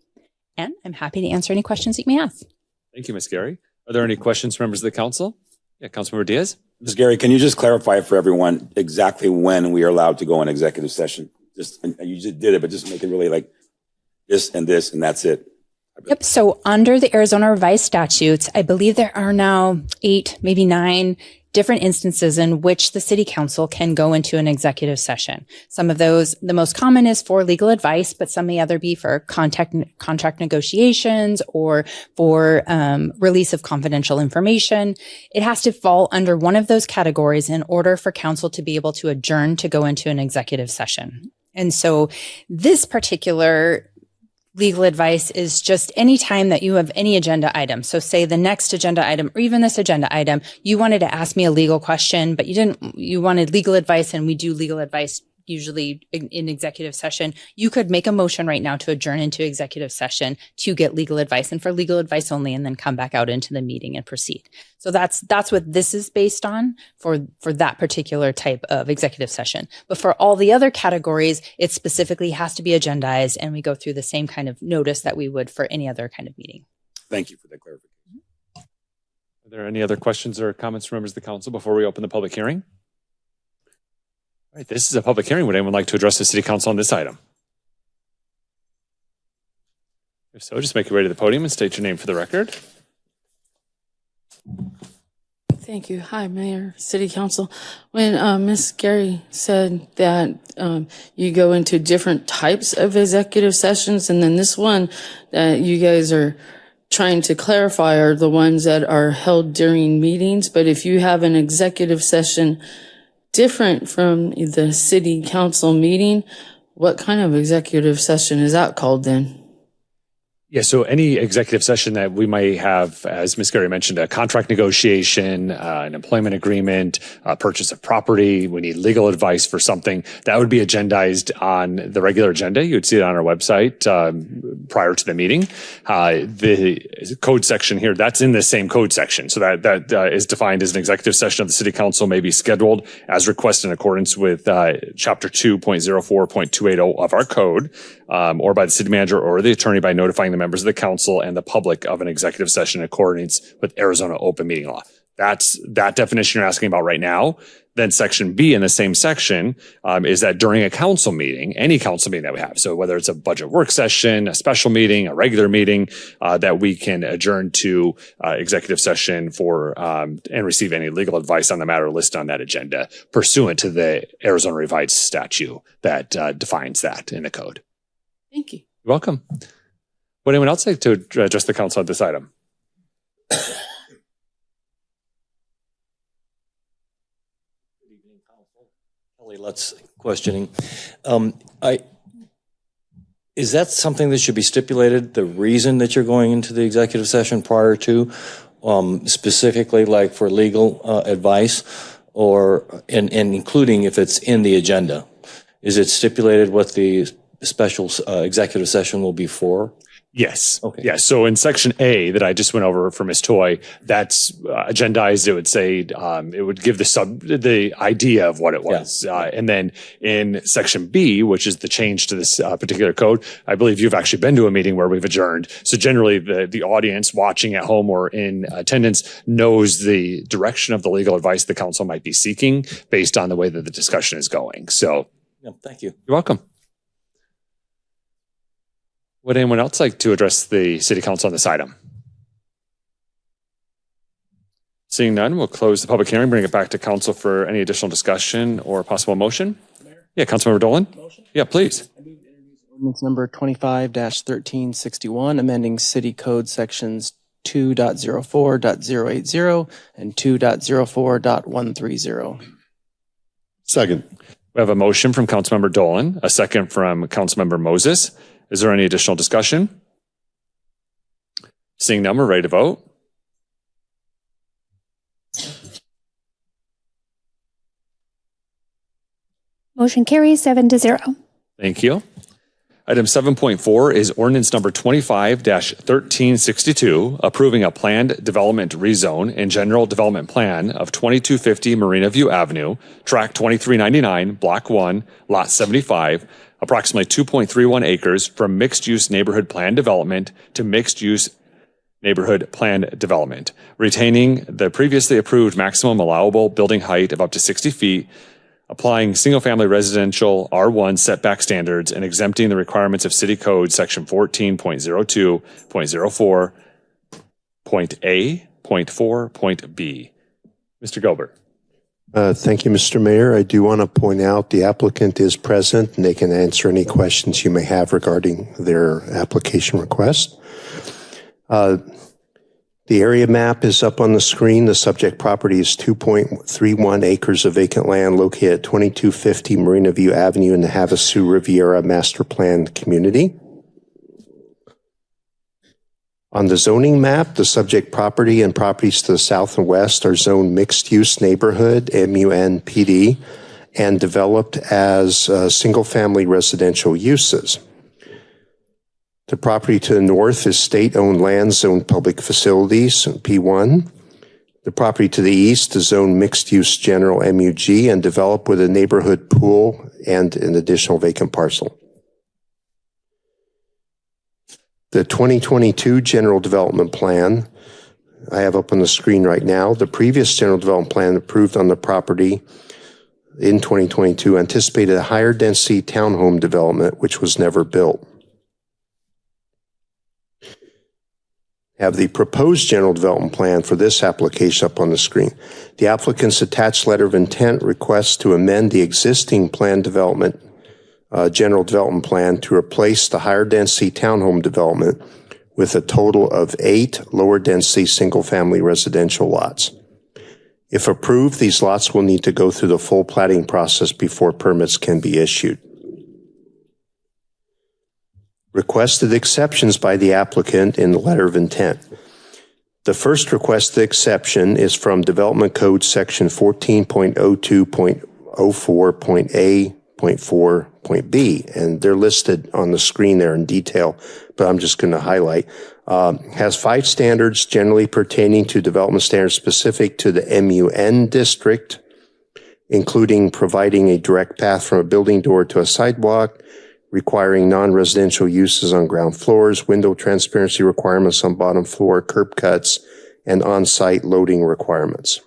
And I'm happy to answer any questions that you may have. Thank you, Ms. Gary. Are there any questions from members of the council? Yeah, Councilmember Diaz. Ms. Gary, can you just clarify for everyone exactly when we are allowed to go in executive session? You just did it, but just make it really like this, and that's it. Yep. So under the Arizona revised statutes, I believe there are now 8, maybe 9 different instances in which the city council can go into an executive session. Some of those, the most common is for legal advice, but some may other be for contract negotiations or for release of confidential information. It has to fall under one of those categories in order for council to be able to adjourn to go into an executive session. And so this particular legal advice is just any time that you have any agenda item. So say the next agenda item or even this agenda item, you wanted to ask me a legal question, but you wanted legal advice, and we do legal advice usually in executive session. You could make a motion right now to adjourn into executive session to get legal advice and for legal advice only, and then come back out into the meeting and proceed. So that's what this is based on for that particular type of executive session. But for all the other categories, it specifically has to be agendized, and we go through the same kind of notice that we would for any other kind of meeting. Thank you for that clarification. Are there any other questions or comments from members of the council before we open the public hearing? All right, this is a public hearing. Would anyone like to address the city council on this item? If so, just make your way to the podium and state your name for the record. Thank you. Hi, Mayor, City Council. When Ms. Gary said that you go into different types of executive sessions, and then this one that you guys are trying to clarify are the ones that are held during meetings. But if you have an executive session different from the city council meeting, what kind of executive session is that called then? Yeah, so any executive session that we might have, as Ms. Gary mentioned, a contract negotiation, an employment agreement, a purchase of property, we need legal advice for something, that would be agendized on the regular agenda. You would see it on our website prior to the meeting. The code section here, that's in the same code section. So that is defined as an executive session of the city council may be scheduled as requested in accordance with chapter 2.04.280 of our code, or by the city manager or the attorney by notifying the members of the council and the public of an executive session in accordance with Arizona open meeting law. That's that definition you're asking about right now. Then section B in the same section is that during a council meeting, any council meeting that we have, so whether it's a budget work session, a special meeting, a regular meeting, that we can adjourn to executive session for and receive any legal advice on the matter listed on that agenda pursuant to the Arizona revised statute that defines that in the code. Thank you. You're welcome. Would anyone else like to address the council on this item? Kelly Lutz questioning. Is that something that should be stipulated, the reason that you're going into the executive session prior to, specifically like for legal advice, or and including if it's in the agenda? Is it stipulated what the special executive session will be for? Yes. Okay. Yeah. So in section A that I just went over for Ms. Toy, that's agendized. It would say, it would give the idea of what it was. Yeah. And then in section B, which is the change to this particular code, I believe you've actually been to a meeting where we've adjourned. So generally the audience watching at home or in attendance knows the direction of the legal advice the council might be seeking based on the way that the discussion is going. So yeah, thank you. You're welcome. Would anyone else like to address the city council on this item? Seeing none, we'll close the public hearing, bring it back to council for any additional discussion or possible motion. Yeah, Councilmember Dolan? Yeah, please. Ordinance number 25-1361, amending city code sections 2.04.080 and 2.04.130. Second. We have a motion from Councilmember Dolan, a second from Councilmember Moses. Is there any additional discussion? Seeing none, we're ready to vote. Motion carries 7-0. Thank you. Item 7.4 is ordinance number 25-1362, approving a planned development rezone and general development plan of 2250 Marina View Avenue, tract 2399, block 1, lot 75, approximately 2.31 acres from mixed-use neighborhood plan development to mixed-use neighborhood plan development, retaining the previously approved maximum allowable building height of up to 60 feet, applying single-family residential R1 setback standards and exempting the requirements of City Code Section 14.02.04, point A, point 4, point B. Mr. Gilbert. Thank you, Mr. Mayor. I do want to point out the applicant is present and they can answer any questions you may have regarding their application request. The area map is up on the screen. The subject property is 2.31 acres of vacant land located at 2250 Marina View Avenue in the Havasu Riviera Master Plan Community. On the zoning map, the subject property and properties to the south and west are zoned mixed-use neighborhood, MUNPD, and developed as single-family residential uses. The property to the north is state-owned land zoned public facilities, P1. The property to the east is zoned mixed-use general MUG and developed with a neighborhood pool and an additional vacant parcel. The 2022 General Development Plan I have up on the screen right now. The previous General Development Plan approved on the property in 2022 anticipated a higher density townhome development, which was never built. Have the proposed general development plan for this application up on the screen. The applicant's attached letter of intent requests to amend the existing plan development, general development plan to replace the higher density townhome development with a total of 8 lower density single family residential lots. If approved, these lots will need to go through the full platting process before permits can be issued. Requested exceptions by the applicant in the letter of intent. The first requested exception is from Development Code Section 14.02.04.A.4.B, and they're listed on the screen there in detail, but I'm just going to highlight. Has 5 standards generally pertaining to development standards specific to the MUN district, including providing a direct path from a building door to a sidewalk, requiring non-residential uses on ground floors, window transparency requirements on bottom floor, curb cuts, and on-site loading requirements.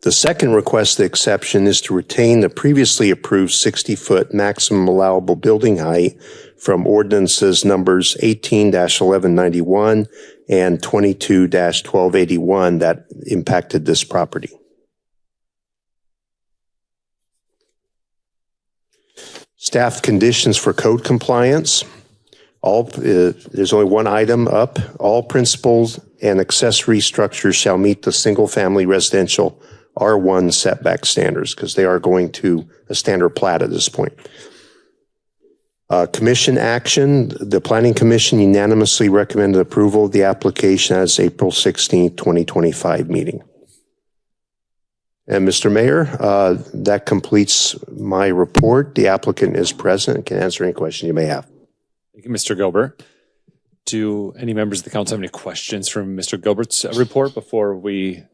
The second requested exception is to retain the previously approved 60-foot maximum allowable building height from ordinances numbers 18-1191 and 22-1281 that impacted this property. Staff conditions for code compliance. There's only one item up. All principals and accessory structures shall meet the single-family residential R1 setback standards because they are going to a standard plat at this point. Commission action. The Planning Commission unanimously recommended approval of the application as April 16, 2025 meeting. And Mr. Mayor, that completes my report. The applicant is present and can answer any questions you may have. Thank you, Mr. Gilbert. Do any members of the council have any questions from Mr. Gilbert's report before we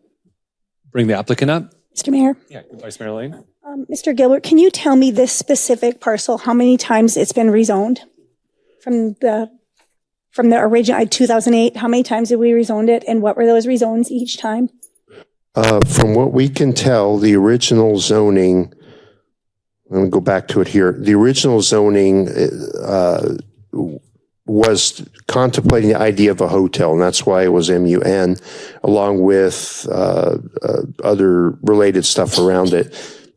bring the applicant up? Mr. Mayor? Yeah, Vice Mayor Lane. Mr. Gilbert, can you tell me this specific parcel, how many times it's been rezoned from the original 2008? How many times did we rezoned it, and what were those rezones each time? From what we can tell, the original zoning, I'm going to go back to it here. The original zoning was contemplating the idea of a hotel, and that's why it was MUN, along with other related stuff around it.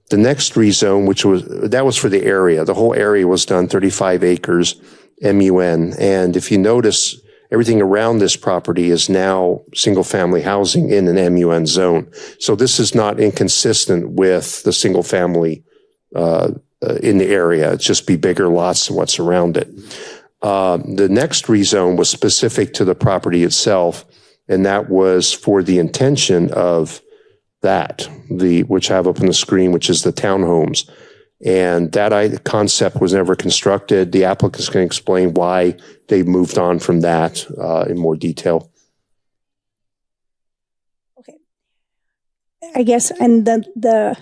The next rezone, that was for the area. The whole area was done 35 acres, MUN. And if you notice, everything around this property is now single-family housing in an MUN zone. So this is not inconsistent with the single-family in the area. It's just be bigger lots than what's around it. The next rezone was specific to the property itself, and that was for the intention of that, which I have up on the screen, which is the townhomes. And that concept was never constructed. The applicants can explain why they moved on from that in more detail. Okay. I guess, and the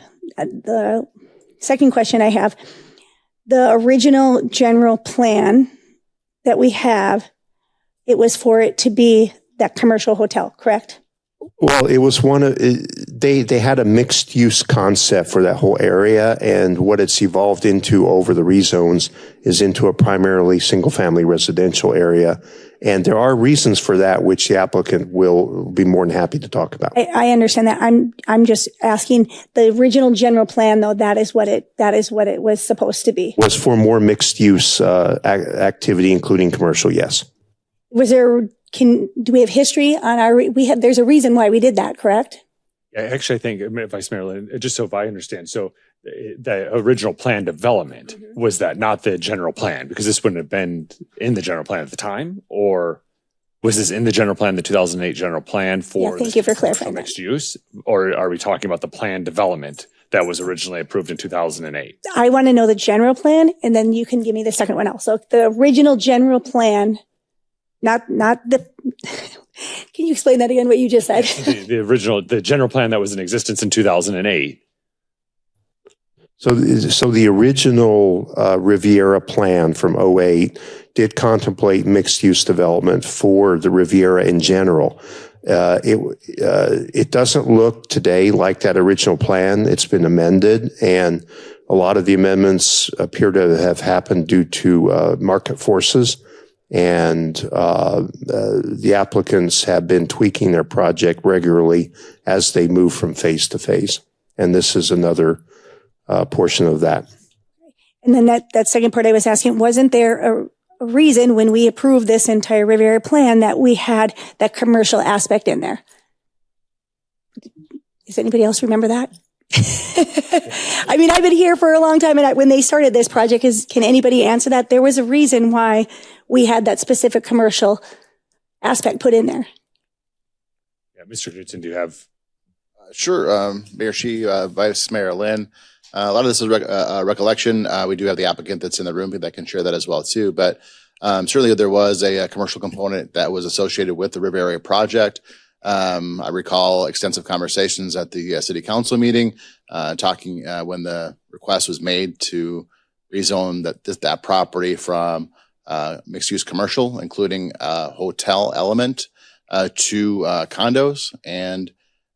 second question I have, the original general plan that we have, it was for it to be that commercial hotel, correct? Well, it was they had a mixed use concept for that whole area, and what it's evolved into over the rezones is into a primarily single family residential area. And there are reasons for that, which the applicant will be more than happy to talk about. I understand that. I'm just asking, the original general plan, though, that is what it was supposed to be. Was for more mixed use activity, including commercial, yes. Was there, do we have history on there's a reason why we did that, correct? Yeah, actually, I think, Vice Mayor Lynn, just so if I understand, so the original plan development was that not the general plan, because this wouldn't have been in the general plan at the time, or was this in the general plan, the 2008 general plan for thank you for clarifying mixed use, or are we talking about the plan development that was originally approved in 2008? I want to know the general plan, and then you can give me the second one also. The original general plan, not the. Can you explain that again? What you just said? The general plan that was in existence in 2008. So the original Riviera plan from 2008 did contemplate mixed use development for the Riviera in general. It doesn't look today like that original plan. It's been amended, and a lot of the amendments appear to have happened due to market forces. And the applicants have been tweaking their project regularly as they move from phase to phase. And this is another portion of that. And then that second part I was asking, wasn't there a reason when we approved this entire Riviera plan that we had that commercial aspect in there? Does anybody else remember that? I mean, I've been here for a long time, and when they started this project, can anybody answer that? There was a reason why we had that specific commercial aspect put in there. Yeah, Mr. Knudsen, do you have? Sure, Mayor Shi, Vice Mayor Lynn. A lot of this is recollection. We do have the applicant that's in the room that can share that as well too. But certainly there was a commercial component that was associated with the Riviera project. I recall extensive conversations at the city council meeting, talking when the request was made to rezone that property from mixed use commercial, including a hotel element, to condos, and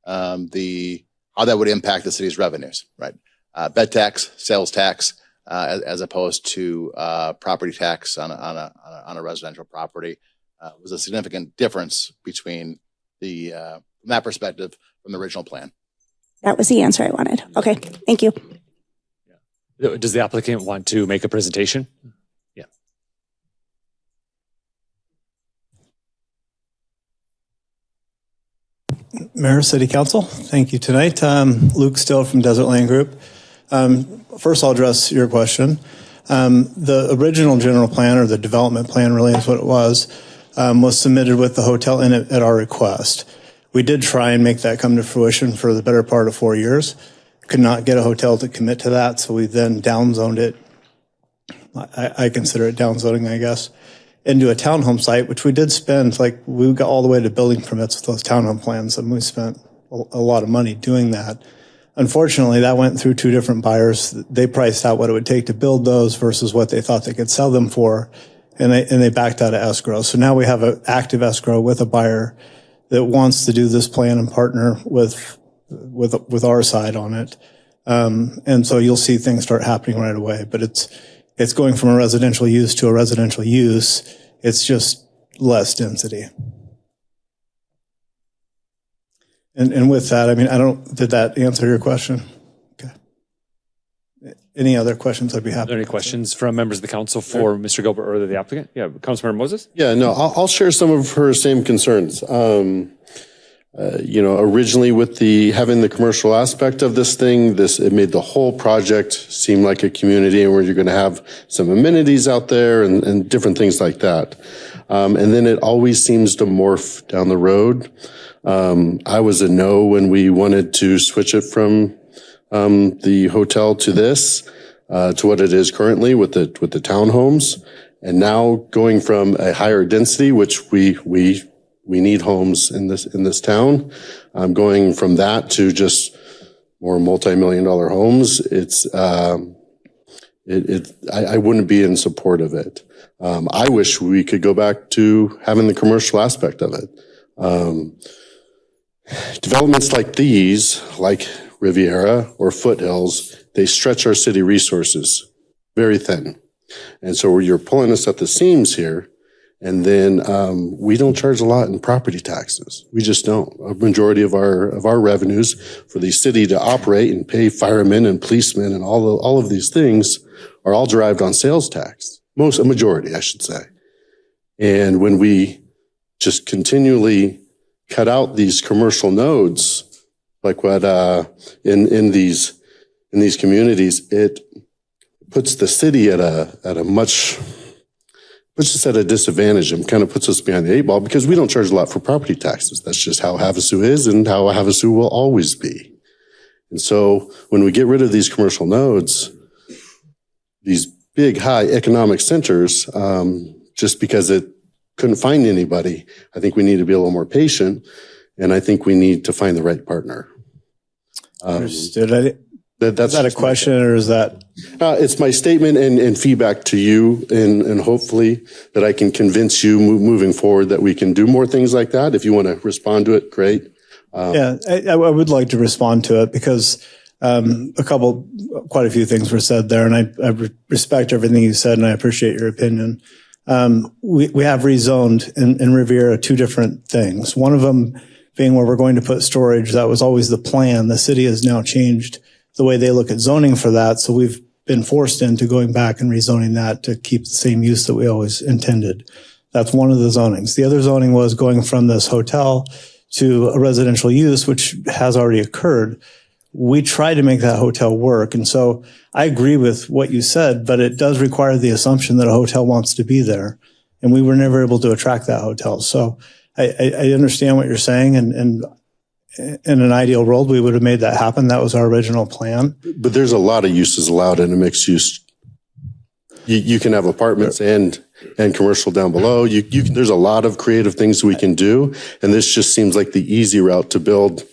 how that would impact the city's revenues, right? Bed tax, sales tax, as opposed to property tax on a residential property, was a significant difference between from that perspective from the original plan. That was the answer I wanted. Okay, thank you. Yeah. Does the applicant want to make a presentation? Yeah. Mayor, City Council, thank you tonight. Luke Still from Desert Land Group. First, I'll address your question. The original general plan, or the development plan really is what it was submitted with the hotel in it at our request. We did try and make that come to fruition for the better part of 4 years. Could not get a hotel to commit to that, so we then downzoned it. I consider it downzoning, I guess, into a townhome site, which we did spend, we got all the way to building permits with those townhome plans, and we spent a lot of money doing that. Unfortunately, that went through two different buyers. They priced out what it would take to build those versus what they thought they could sell them for, and they backed out of escrow. So now we have an active escrow with a buyer that wants to do this plan and partner with our side on it. And so you'll see things start happening right away, but it's going from a residential use to a residential use It's just less density. And with that, I mean, did that answer your question? Okay. Any other questions? I'd be happy. Are there any questions from members of the council for Mr. Gilbert or the applicant? Yeah, Councilmember Moses? Yeah, no, I'll share some of her same concerns. Originally with having the commercial aspect of this thing, it made the whole project seem like a community, and where you're going to have some amenities out there and different things like that. And then it always seems to morph down the road. I was a no when we wanted to switch it from the hotel to this, to what it is currently with the townhomes. And now going from a higher density, which we need homes in this town, going from that to just more multi-million-dollar homes. I wouldn't be in support of it. I wish we could go back to having the commercial aspect of it. Developments like these, like Riviera or Foothills, they stretch our city resources very thin. And so you're pulling us at the seams here. And then we don't charge a lot in property taxes. We just don't. A majority of our revenues for the city to operate and pay firemen and policemen and all of these things are all derived on sales tax. A majority, I should say. And when we just continually cut out these commercial nodes, like what in these communities, it puts the city at puts us at a disadvantage and kind of puts us behind the eight ball, because we don't charge a lot for property taxes. That's just how Havasu is and how Havasu will always be. And so when we get rid of these commercial nodes, these big, high economic centers, just because it couldn't find anybody, I think we need to be a little more patient, and I think we need to find the right partner. Understood. Is that a question, or is that? It's my statement and feedback to you, and hopefully that I can convince you moving forward that we can do more things like that. If you want to respond to it, great. I would like to respond to it, because quite a few things were said there, and I respect everything you said, and I appreciate your opinion. We have rezoned in Riviera two different things. One of them being where we're going to put storage. That was always the plan. The city has now changed the way they look at zoning for that. So we've been forced into going back and rezoning that to keep the same use that we always intended. That's one of the zonings. The other zoning was going from this hotel to a residential use, which has already occurred. We tried to make that hotel work. And so I agree with what you said, but it does require the assumption that a hotel wants to be there. And we were never able to attract that hotel. So I understand what you're saying, and in an ideal world, we would have made that happen. That was our original plan. But there's a lot of uses allowed in a mixed use. You can have apartments and commercial down below. There's a lot of creative things we can do. And this just seems like the easy route to build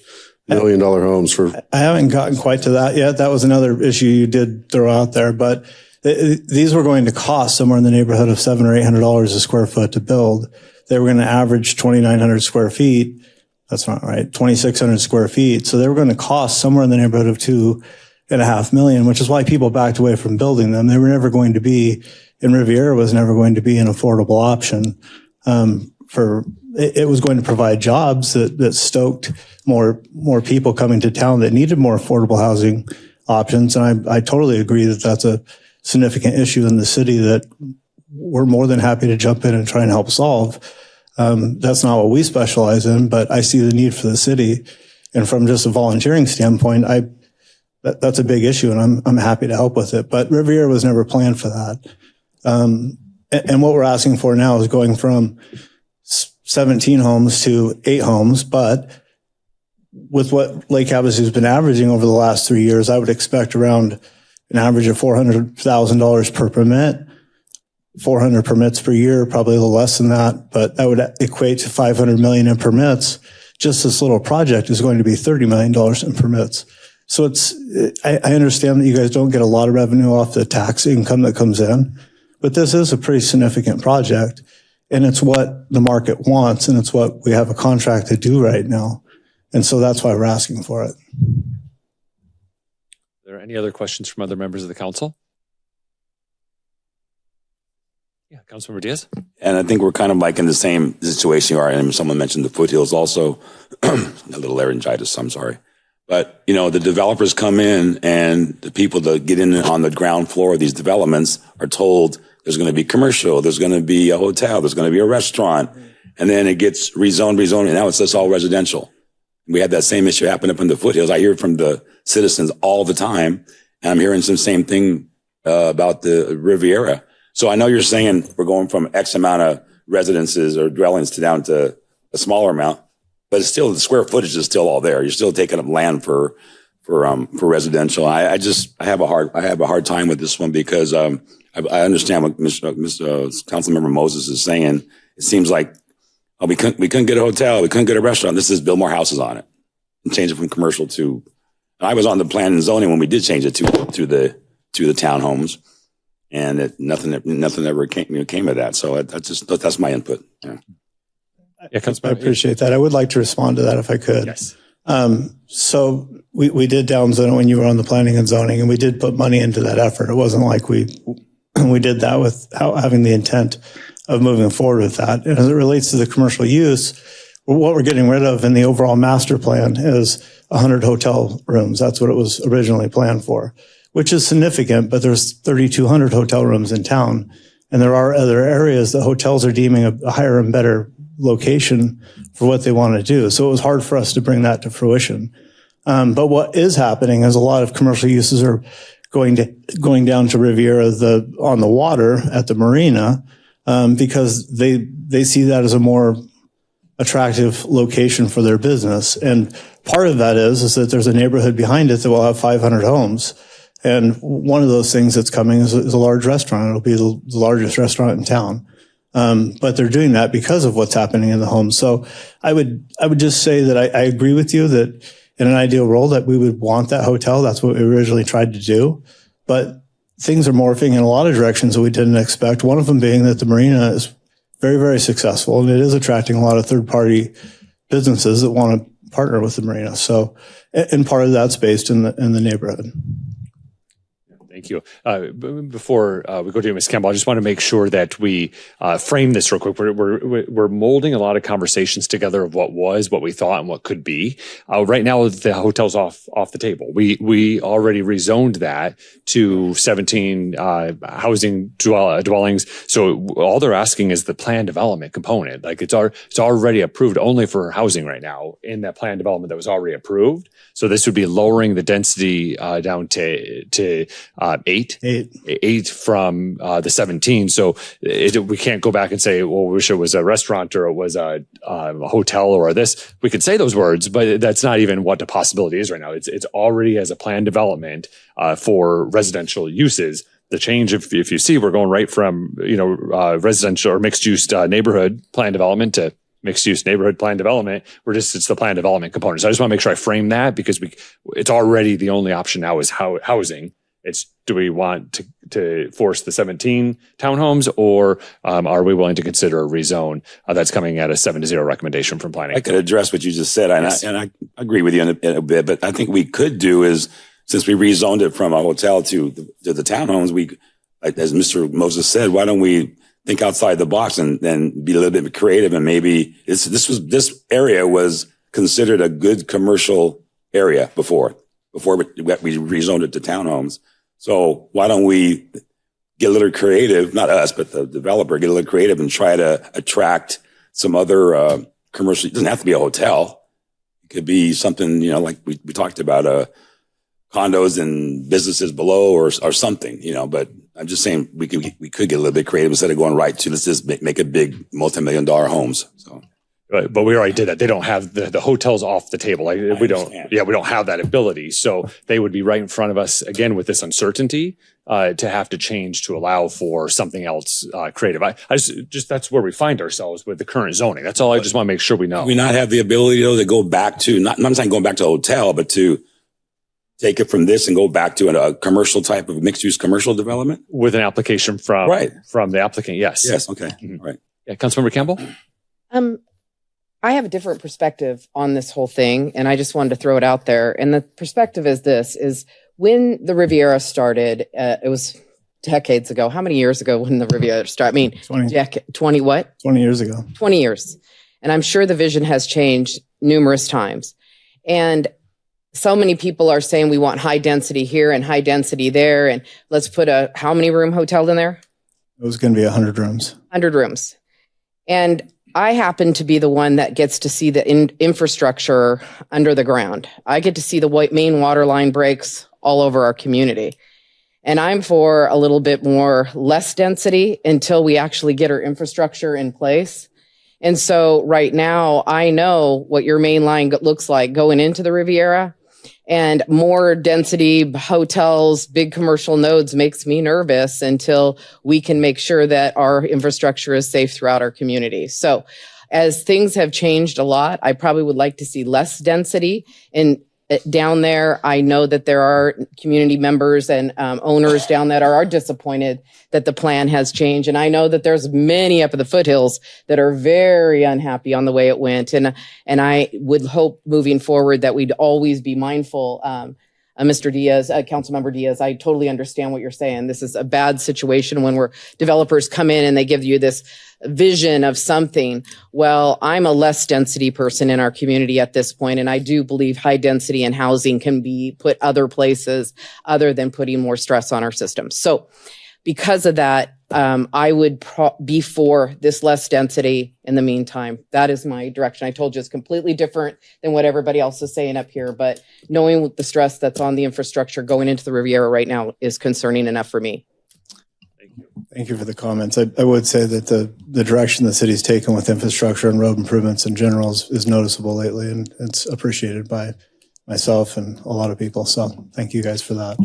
$1 million homes for. I haven't gotten quite to that yet. That was another issue you did throw out there, but these were going to cost somewhere in the neighborhood of $700 or $800 a square foot to build. They were going to average 2,900 square feet. That's not right. 2,600 square feet. So they were going to cost somewhere in the neighborhood of $2.5 million, which is why people backed away from building them. They were never going to be, and Riviera was never going to be an affordable option. It was going to provide jobs that stoked more people coming to town that needed more affordable housing options. And I totally agree that that's a significant issue in the city that we're more than happy to jump in and try and help solve. That's not what we specialize in, but I see the need for the city. And from just a volunteering standpoint, that's a big issue, and I'm happy to help with it. But Riviera was never planned for that. And what we're asking for now is going from 17 homes to 8 homes. But with what Lake Havasu has been averaging over the last 3 years, I would expect around an average of $400,000 per permit. 400 permits per year, probably a little less than that, but that would equate to 500 million in permits. Just this little project is going to be $30 million in permits. So I understand that you guys don't get a lot of revenue off the tax income that comes in, but this is a pretty significant project, and it's what the market wants, and it's what we have a contract to do right now. And so that's why we're asking for it. Are there any other questions from other members of the council? Yeah, Councilmember Diaz. And I think we're kind of like in the same situation you are. And someone mentioned the foothills also. A little laryngitis, I'm sorry. But, you know, the developers come in and the people that get in on the ground floor of these developments are told there's going to be commercial, there's going to be a hotel, there's going to be a restaurant. And then it gets rezoned, and now it's just all residential. We had that same issue happen up in the foothills. I hear from the citizens all the time. And I'm hearing some same thing about the Riviera. So I know you're saying we're going from X amount of residences or dwellings to down to a smaller amount, but it's still, the square footage is still all there. You're still taking up land for residential. I have a hard time with this one because I understand what Councilmember Moses is saying. It seems like we couldn't get a hotel, we couldn't get a restaurant. This is build more houses on it and change it from commercial to. I was on the plan and zoning when we did change it to the townhomes. And nothing ever came of that. So that's my input. Yeah. I appreciate that. I would like to respond to that if I could. Yes. So we did downzone when you were on the planning and zoning, and we did put money into that effort. It wasn't like we did that without having the intent of moving forward with that. And as it relates to the commercial use, what we're getting rid of in the overall master plan is 100 hotel rooms. That's what it was originally planned for, which is significant, but there's 3,200 hotel rooms in town. And there are other areas that hotels are deeming a higher and better location for what they want to do. So it was hard for us to bring that to fruition. But what is happening is a lot of commercial uses are going down to Riviera on the water at the marina, because they see that as a more attractive location for their business. And part of that is that there's a neighborhood behind it that will have 500 homes. And one of those things that's coming is a large restaurant. It'll be the largest restaurant in town. But they're doing that because of what's happening in the homes. So I would just say that I agree with you that in an ideal world that we would want that hotel. That's what we originally tried to do. But things are morphing in a lot of directions that we didn't expect. One of them being that the marina is very, very successful, and it is attracting a lot of third-party businesses that want to partner with the marina. So, and part of that's based in the neighborhood. Thank you. Before we go to Ms. Campbell, I just want to make sure that we frame this real quick. We're molding a lot of conversations together of what was, what we thought, and what could be. Right now, the hotel's off the table. We already rezoned that to 17 housing dwellings. So all they're asking is the plan development component. Like it's already approved only for housing right now in that plan development that was already approved. So this would be lowering the density down to 8 from the 17. So we can't go back and say, well, we wish it was a restaurant or it was a hotel or this. We could say those words, but that's not even what the possibility is right now. It's already as a planned development for residential uses. The change, if you see, we're going right from residential or mixed use neighborhood plan development to mixed use neighborhood plan development. It's the plan development component. So I just want to make sure I frame that because it's already the only option now is housing. Do we want to force the 17 townhomes, or are we willing to consider a rezone that's coming at a 7-0 recommendation from planning? I could address what you just said, and I agree with you in a bit. But I think we could do is, since we rezoned it from a hotel to the townhomes, as Mr. Moses said, why don't we think outside the box and be a little bit creative? And maybe this area was considered a good commercial area before we rezoned it to townhomes. So why don't we get a little creative, not us, but the developer, get a little creative and try to attract some other commercial. It doesn't have to be a hotel. It could be something, like we talked about, condos and businesses below or something, but I'm just saying we could get a little bit creative instead of going right to let's just make a big multi-million-dollar homes. So. Right, but we already did that. They don't have the hotels off the table. We don't have that ability. So they would be right in front of us again with this uncertainty to have to change to allow for something else creative. I just that's where we find ourselves with the current zoning. That's all I just want to make sure we know. Do we not have the ability to go back to I'm saying going back to a hotel, but to take it from this and go back to a commercial type of mixed use commercial development with an application from the applicant. Yes. Okay. Mm-hmm. Right. Yeah. Councilmember Campbell. I have a different perspective on this whole thing, and I just wanted to throw it out there. And the perspective is this, is when the Riviera started, it was decades ago. How many years ago when the Riviera started? I mean, 20 what? 20 years ago. 20 years. And I'm sure the vision has changed numerous times. And so many people are saying we want high density here and high density there. And let's put a how many room hotel in there? It was going to be 100 rooms. 100 rooms. And I happen to be the one that gets to see the infrastructure under the ground. I get to see the main water line breaks all over our community. And I'm for a little bit more less density until we actually get our infrastructure in place. And so right now, I know what your main line looks like going into the Riviera, and more density hotels, big commercial nodes makes me nervous until we can make sure that our infrastructure is safe throughout our community. So as things have changed a lot, I probably would like to see less density down there. I know that there are community members and owners down that are disappointed that the plan has changed. And I know that there's many up in the foothills that are very unhappy on the way it went. And I would hope moving forward that we'd always be mindful. Mr. Diaz, Councilmember Diaz, I totally understand what you're saying. This is a bad situation when developers come in and they give you this vision of something. Well, I'm a less density person in our community at this point, and I do believe high density and housing can be put other places other than putting more stress on our system. So because of that, I would be for this less density in the meantime. That is my direction. I told you it's completely different than what everybody else is saying up here, but knowing the stress that's on the infrastructure going into the Riviera right now is concerning enough for me. Thank you for the comments. I would say that the direction the city's taken with infrastructure and road improvements in general is noticeable lately, and it's appreciated by myself and a lot of people. So thank you guys for that.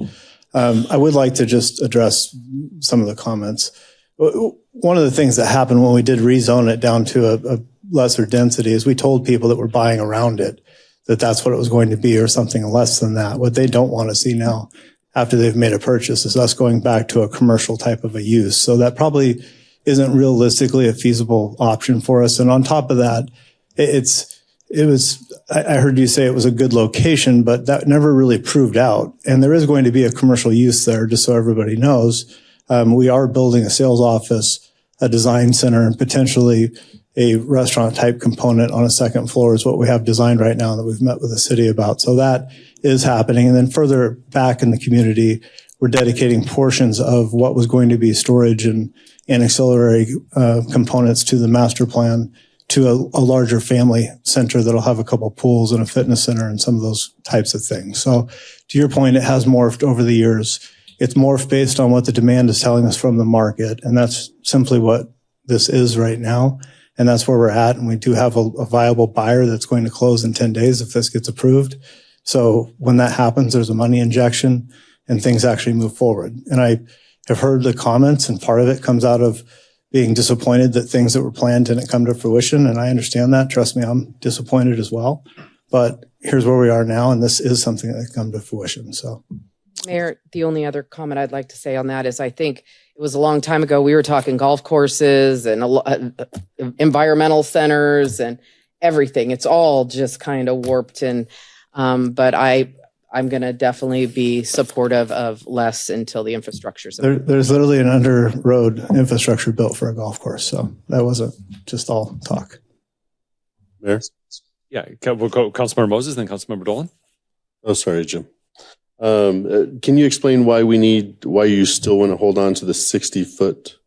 I would like to just address some of the comments. One of the things that happened when we did rezone it down to a lesser density is we told people that were buying around it that that's what it was going to be or something less than that. What they don't want to see now after they've made a purchase is us going back to a commercial type of a use. So that probably isn't realistically a feasible option for us. And on top of that, I heard you say it was a good location, but that never really proved out. And there is going to be a commercial use there, just so everybody knows. We are building a sales office, a design center, and potentially a restaurant type component on a second floor is what we have designed right now that we've met with the city about. So that is happening. And then further back in the community, we're dedicating portions of what was going to be storage and ancillary components to the master plan to a larger family center that'll have a couple pools and a fitness center and some of those types of things. So to your point, it has morphed over the years. It's morphed based on what the demand is telling us from the market. And that's simply what this is right now. And that's where we're at. And we do have a viable buyer that's going to close in 10 days if this gets approved. So when that happens, there's a money injection and things actually move forward. And I have heard the comments, and part of it comes out of being disappointed that things that were planned didn't come to fruition. And I understand that. Trust me, I'm disappointed as well. But here's where we are now. And this is something that come to fruition. So, Mayor, the only other comment I'd like to say on that is I think it was a long time ago. We were talking golf courses and environmental centers and everything. It's all just kind of warped. And but I'm going to definitely be supportive of less until the infrastructure's in place. There's literally an under road infrastructure built for a golf course. So that wasn't just all talk. Mayor? Yeah, we'll go Councilmember Moses, then Councilmember Dolan. Oh, sorry, Jim. Can you explain why you still want to hold on to the 60-foot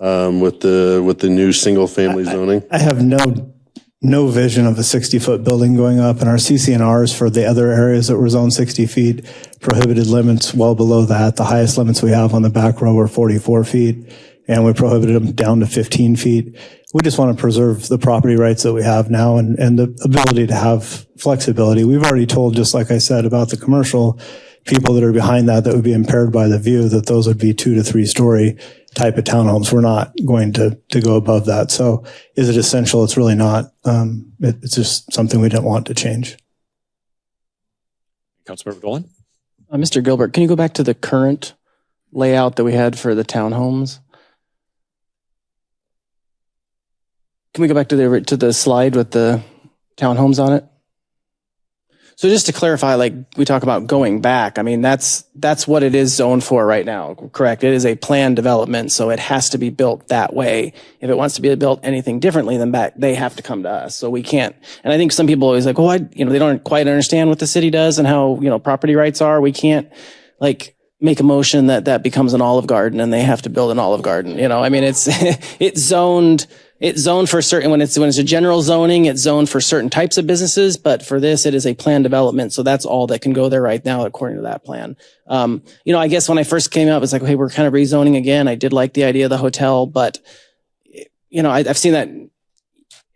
with the new single family zoning? I have no vision of a 60-foot building going up, and our CCNRs for the other areas that were zoned 60 feet prohibited limits well below that. The highest limits we have on the back row are 44 feet, and we prohibited them down to 15 feet. We just want to preserve the property rights that we have now and the ability to have flexibility. We've already told, just like I said, about the commercial people that are behind that would be impaired by the view, that those would be 2 to 3 story type of townhomes. We're not going to go above that. So is it essential? It's really not. It's just something we didn't want to change. Councilmember Dolan? Mr. Gilbert, can you go back to the current layout that we had for the townhomes? Can we go back to the slide with the townhomes on it? So just to clarify, like we talk about going back, I mean, that's what it is zoned for right now, correct? It is a planned development, so it has to be built that way. If it wants to be built anything differently than back, they have to come to us. So we can't, and I think some people always like, well, they don't quite understand what the city does and how, property rights are. We can't like make a motion that becomes an Olive Garden and they have to build an Olive Garden. I mean, it's, it's zoned for certain, when it's a general zoning, it's zoned for certain types of businesses, but for this, it is a planned development. So that's all that can go there right now, according to that plan. I guess when I first came up, it's like, okay, we're kind of rezoning again. I did like the idea of the hotel, but, I've seen that in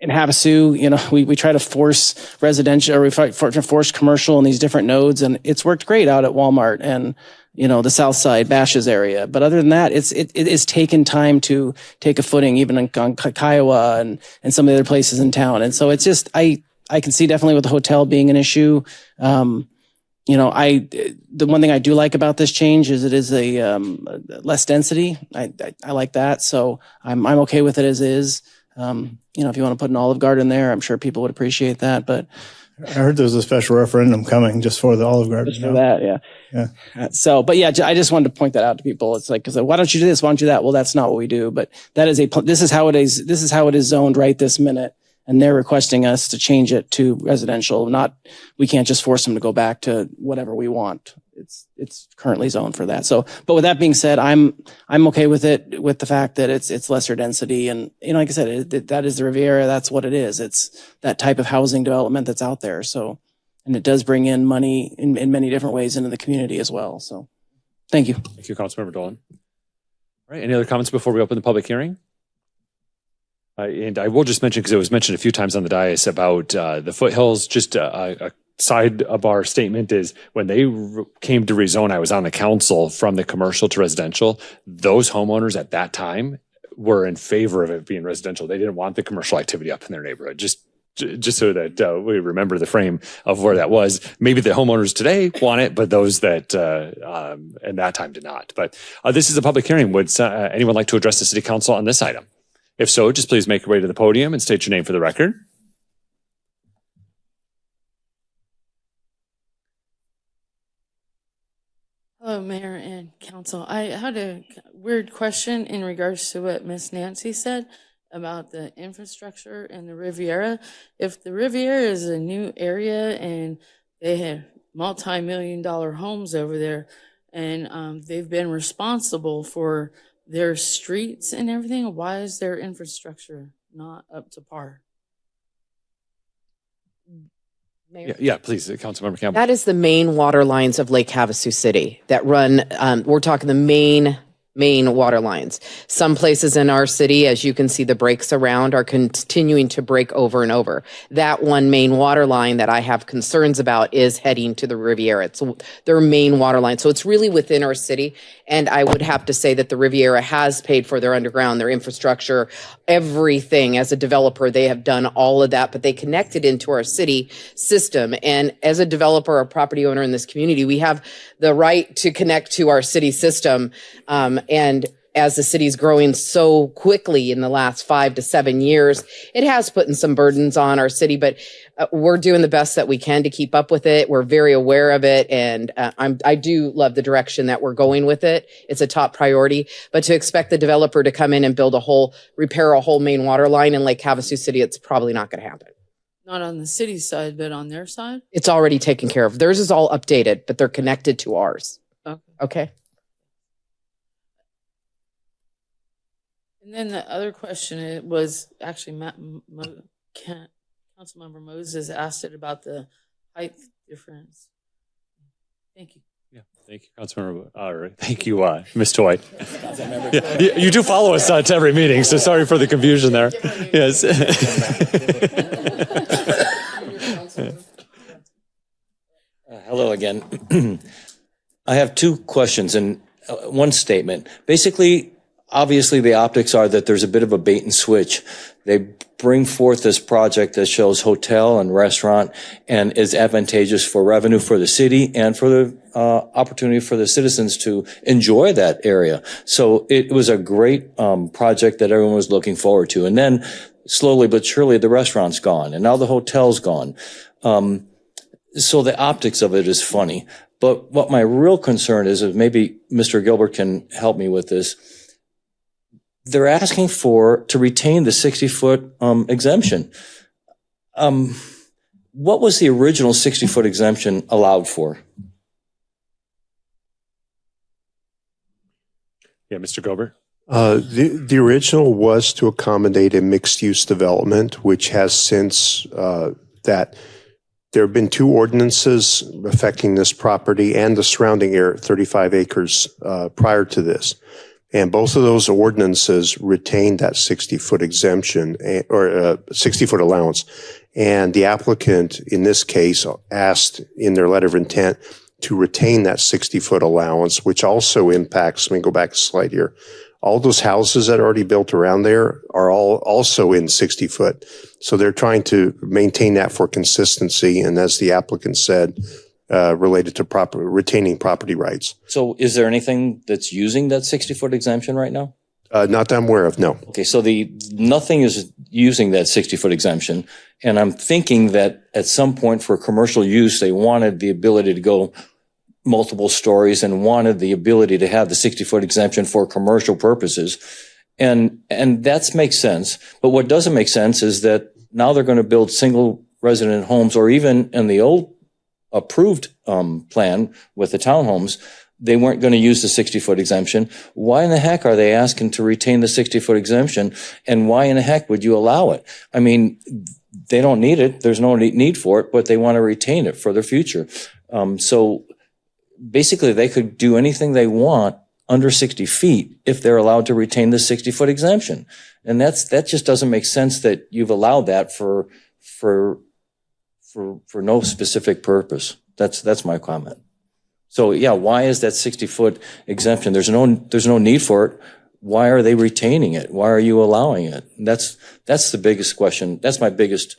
Havasu, we try to force residential, or we try to force commercial in these different nodes, and it's worked great out at Walmart and, the South Side, Bashes area. But other than that, it is taken time to take a footing, even on Kiowa and some of the other places in town. And so it's just, I can see definitely with the hotel being an issue. The one thing I do like about this change is it is a less density. I like that. So I'm okay with it as is. If you want to put an Olive Garden there, I'm sure people would appreciate that. But I heard there's a special referendum coming just for the Olive Garden. Just for that, yeah. I just wanted to point that out to people. It's like, because why don't you do this? Why don't you do that? Well, that's not what we do. But that is this is how it is. This is how it is zoned right this minute. And they're requesting us to change it to residential. We can't just force them to go back to whatever we want. It's currently zoned for that. So, but with that being said, I'm okay with it, with the fact that it's lesser density. And, like I said, that is the Riviera. That's what it is. It's that type of housing development that's out there. So, and it does bring in money in many different ways into the community as well. So thank you. Thank you, Councilmember Dolan. All right. Any other comments before we open the public hearing? And I will just mention, because it was mentioned a few times on the dais about the foothills, just a sidebar statement is when they came to rezone, I was on the council from the commercial to residential. Those homeowners at that time were in favor of it being residential. They didn't want the commercial activity up in their neighborhood. Just so that we remember the frame of where that was. Maybe the homeowners today want it, but those that at that time did not. But this is a public hearing. Would anyone like to address the city council on this item? If so, just please make your way to the podium and state your name for the record. Hello, Mayor and Council. I had a weird question in regards to what Miss Nancy said about the infrastructure in the Riviera. If the Riviera is a new area and they have multi-million-dollar homes over there, and they've been responsible for their streets and everything, why is their infrastructure not up to par? Yeah, please, Councilmember Campbell. That is the main water lines of Lake Havasu City that run, we're talking the main water lines. Some places in our city, as you can see, the breaks around are continuing to break over and over. That one main water line that I have concerns about is heading to the Riviera. It's their main water line. So it's really within our city. And I would have to say that the Riviera has paid for their underground, their infrastructure, everything. As a developer, they have done all of that, but they connected into our city system. And as a developer or property owner in this community, we have the right to connect to our city system. And as the city's growing so quickly in the last 5 to 7 years, it has put in some burdens on our city, but we're doing the best that we can to keep up with it. We're very aware of it. And I do love the direction that we're going with it. It's a top priority, but to expect the developer to come in and repair a whole main water line in Lake Havasu City, it's probably not going to happen. Not on the city side, but on their side? It's already taken care of. Theirs is all updated, but they're connected to ours. Okay. And then the other question was actually Councilmember Moses asked it about the height difference. Thank you. Yeah, thank you, Councilmember. All right, thank you, Ms. Toy. Yeah, you do follow us to every meeting, so sorry for the confusion there. Yes. Hello again. I have two questions and one statement. Basically, obviously, the optics are that there's a bit of a bait and switch. They bring forth this project that shows hotel and restaurant and is advantageous for revenue for the city and for the opportunity for the citizens to enjoy that area. So it was a great project that everyone was looking forward to. And then slowly but surely, the restaurant's gone and now the hotel's gone. so the optics of it is funny. But what my real concern is maybe Mr. Gilbert can help me with this. They're asking to retain the 60-foot exemption. What was the original 60-foot exemption allowed for? Yeah, Mr. Gilbert. The original was to accommodate a mixed-use development, which has since that there have been two ordinances affecting this property and the surrounding area, 35 acres prior to this. And both of those ordinances retained that 60-foot exemption or 60-foot allowance. And the applicant in this case asked in their letter of intent to retain that 60-foot allowance, which also impacts, let me go back a slide here. All those houses that are already built around there are all also in 60-foot. So they're trying to maintain that for consistency. And as the applicant said, related to retaining property rights. So is there anything that's using that 60-foot exemption right now? Not that I'm aware of, no. Okay, so nothing is using that 60-foot exemption. And I'm thinking that at some point for commercial use, they wanted the ability to go multiple stories and wanted the ability to have the 60-foot exemption for commercial purposes. And that makes sense. But what doesn't make sense is that now they're going to build single resident homes, or even in the old approved plan with the townhomes, they weren't going to use the 60-foot exemption. Why in the heck are they asking to retain the 60-foot exemption? And why in the heck would you allow it? I mean, they don't need it. There's no need for it, but they want to retain it for their future. So basically they could do anything they want under 60 feet if they're allowed to retain the 60-foot exemption. And that just doesn't make sense that you've allowed that for no specific purpose. That's my comment. So yeah, why is that 60-foot exemption? There's no need for it. Why are they retaining it? Why are you allowing it? That's the biggest question. That's my biggest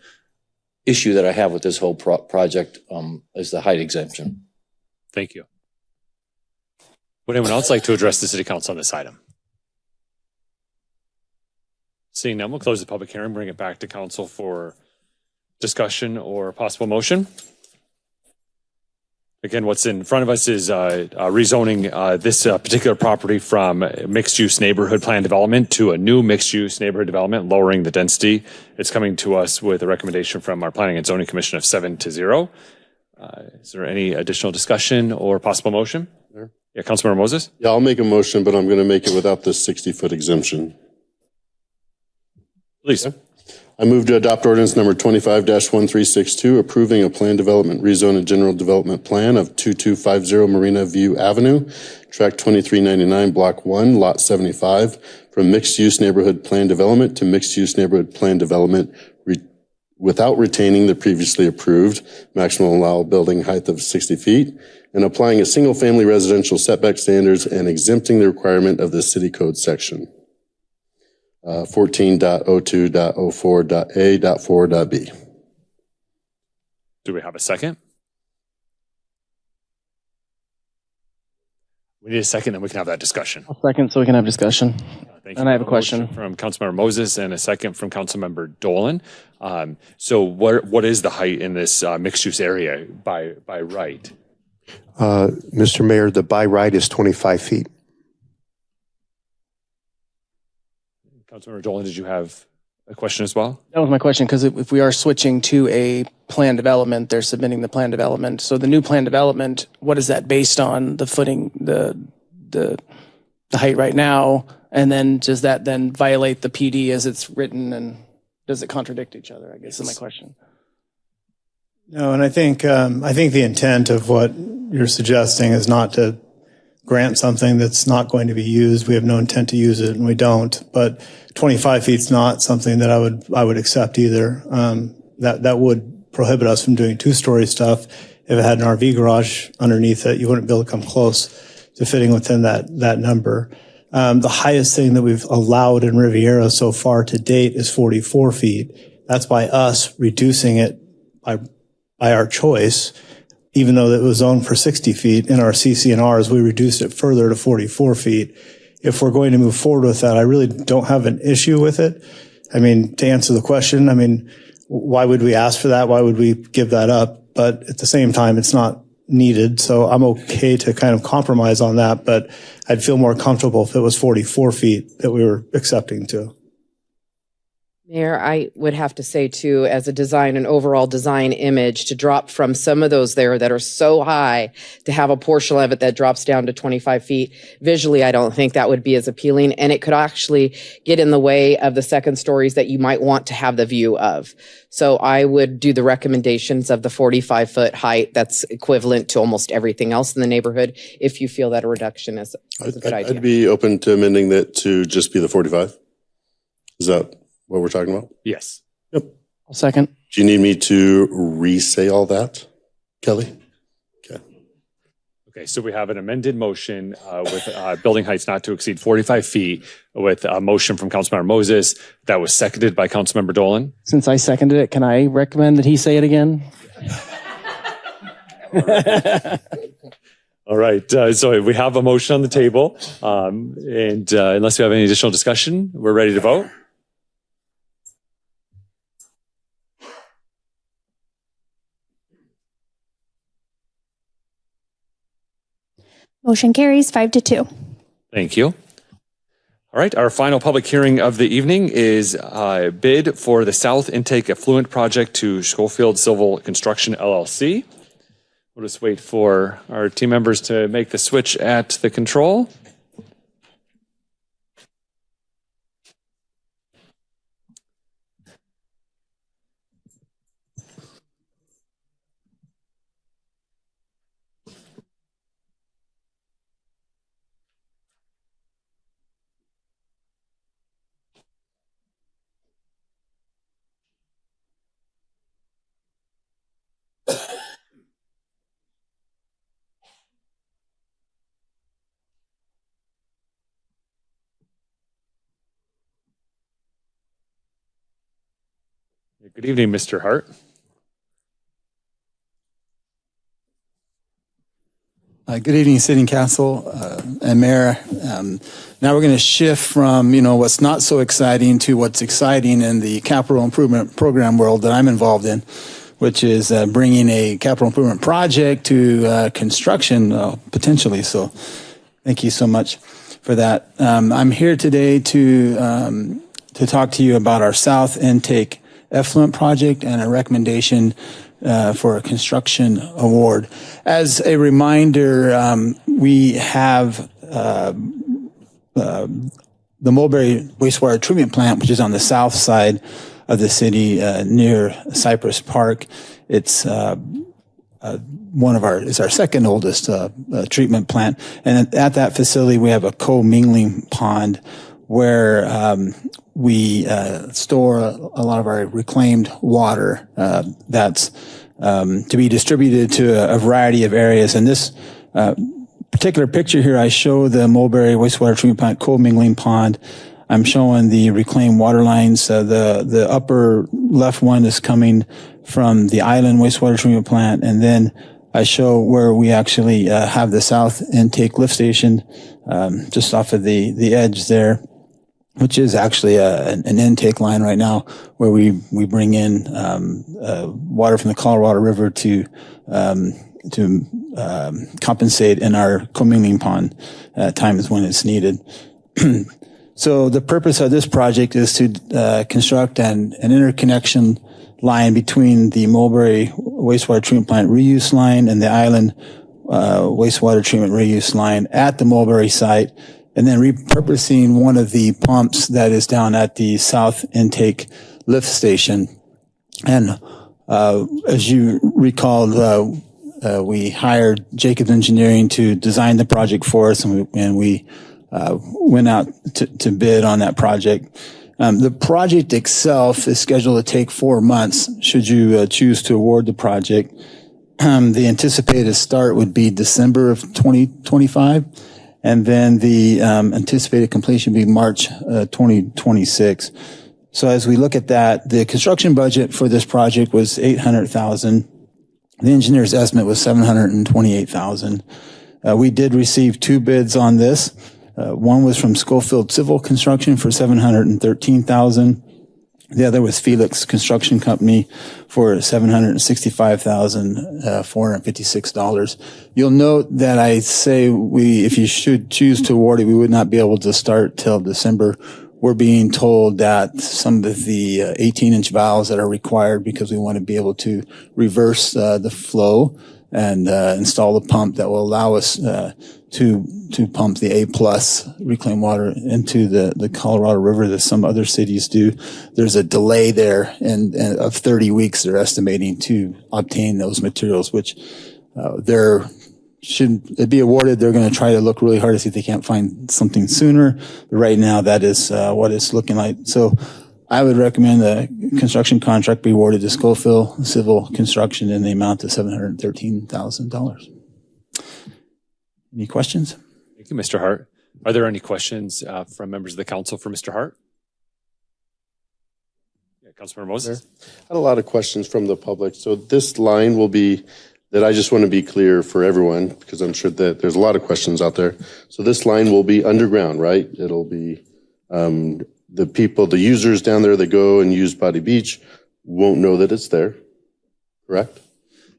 issue that I have with this whole project, is the height exemption. Thank you. Would anyone else like to address the City Council on this item? Seeing none, we'll close the public hearing, bring it back to Council for discussion or possible motion. Again, what's in front of us is rezoning this particular property from mixed-use neighborhood plan development to a new mixed-use neighborhood development, lowering the density. It's coming to us with a recommendation from our Planning and Zoning Commission of 7-0. Is there any additional discussion or possible motion? There. Yeah, Councilmember Moses? Yeah, I'll make a motion, but I'm going to make it without the 60-foot exemption. Please. Okay. I move to adopt ordinance number 25-1362, approving a plan development rezone and general development plan of 2250 Marina View Avenue, tract 2399, block 1, lot 75, from mixed-use neighborhood plan development to mixed-use neighborhood plan development without retaining the previously approved maximum allowable building height of 60 feet and applying a single-family residential setback standards and exempting the requirement of the city code section. 14.02.04.A.4.B. Do we have a second? We need a second, then we can have that discussion. I'll second so we can have discussion. Thank you. And I have a question from Councilmember Moses and a second from Councilmember Dolan. So what is the height in this mixed-use area by right? Mr. Mayor, the by right is 25 feet. Councilmember Dolan, did you have a question as well? That was my question, because if we are switching to a plan development, they're submitting the plan development. So the new plan development, what is that based on? The footing, the height right now, and then does that then violate the PD as it's written, and does it contradict each other? I guess is my question. No, and I think the intent of what you're suggesting is not to grant something that's not going to be used. We have no intent to use it, and we don't. But 25 feet is not something that I would accept either. That would prohibit us from doing two-story stuff. If it had an RV garage underneath it, you wouldn't be able to come close to fitting within that number. The highest thing that we've allowed in Riviera so far to date is 44 feet. That's by us reducing it by our choice. Even though it was zoned for 60 feet in our CC&Rs, we reduced it further to 44 feet. If we're going to move forward with that, I really don't have an issue with it. I mean, to answer the question, I mean, why would we ask for that? Why would we give that up? but at the same time, it's not needed. So I'm okay to kind of compromise on that, but I'd feel more comfortable if it was 44 feet that we were accepting to. Mayor, I would have to say too, as a design, an overall design image, to drop from some of those there that are so high to have a portion of it that drops down to 25 feet. Visually, I don't think that would be as appealing, and it could actually get in the way of the second stories that you might want to have the view of. So I would do the recommendations of the 45-foot height that's equivalent to almost everything else in the neighborhood, if you feel that a reduction is a good idea. I'd be open to amending that to just be the 45. Is that what we're talking about? Yes. Yep. I'll second. Do you need me to re-say all that, Kelly? Okay, so we have an amended motion with building heights not to exceed 45 feet with a motion from Councilmember Moses that was seconded by Councilmember Dolan. Since I seconded it, can I recommend that he say it again? All right, so we have a motion on the table, and unless we have any additional discussion, we're ready to vote. Motion carries 5-2. Thank you. All right, our final public hearing of the evening is a bid for the South Intake Effluent Project to Schofield Civil Construction, LLC. We'll just wait for our team members to make the switch at the control. Good evening, Mr. Hart. Good evening, City Council and Mayor. Now we're going to shift from, what's not so exciting to what's exciting in the capital improvement program world that I'm involved in, which is bringing a capital improvement project to construction potentially. So thank you so much for that. I'm here today to talk to you about our South Intake Effluent Project and a recommendation for a construction award. As a reminder, we have the Mulberry Wastewater Treatment Plant, which is on the south side of the city near Cypress Park. It's it's our second oldest treatment plant, and at that facility we have a co-mingling pond where we store a lot of our reclaimed water that's to be distributed to a variety of areas. And this particular picture here, I show the Mulberry Wastewater Treatment Plant co-mingling pond. I'm showing the reclaimed water lines. The upper left one is coming from the Island Wastewater Treatment Plant, and then I show where we actually have the South Intake Lift Station just off of the edge there, which is actually an intake line right now where we bring in water from the Colorado River to compensate in our commingling pond times when it's needed. So the purpose of this project is to construct an interconnection line between the Mulberry Wastewater Treatment Plant reuse line and the Island Wastewater Treatment reuse line at the Mulberry site, and then repurposing one of the pumps that is down at the South Intake Lift Station. And as you recall, we hired Jacobs Engineering to design the project for us, and we went out to bid on that project. The project itself is scheduled to take 4 months should you choose to award the project. The anticipated start would be December of 2025. And then the anticipated completion would be March 2026. So as we look at that, the construction budget for this project was $800,000. The engineer's estimate was $728,000. We did receive 2 bids on this. One was from Schofield Civil Construction for $713,000, The other was Felix Construction Company for $765,456. You'll note that I say if you should choose to award it, we would not be able to start till December. We're being told that some of the 18-inch valves that are required because we want to be able to reverse the flow and install the pump that will allow us to pump the A+ reclaimed water into the Colorado River that some other cities do. There's a delay there and of 30 weeks they're estimating to obtain those materials, which should it be awarded, they're going to try to look really hard to see if they can't find something sooner. But right now, that is what it's looking like. So I would recommend the construction contract be awarded to Schofield Civil Construction in the amount of $713,000. Any questions? Thank you, Mr. Hart. Are there any questions from members of the council for Mr. Hart? Yeah, Councilmember Moses. I had a lot of questions from the public. So this line will be that I just want to be clear for everyone because I'm sure that there's a lot of questions out there. So this line will be underground, right? It'll be the people, the users down there that go and use Body Beach won't know that it's there, correct?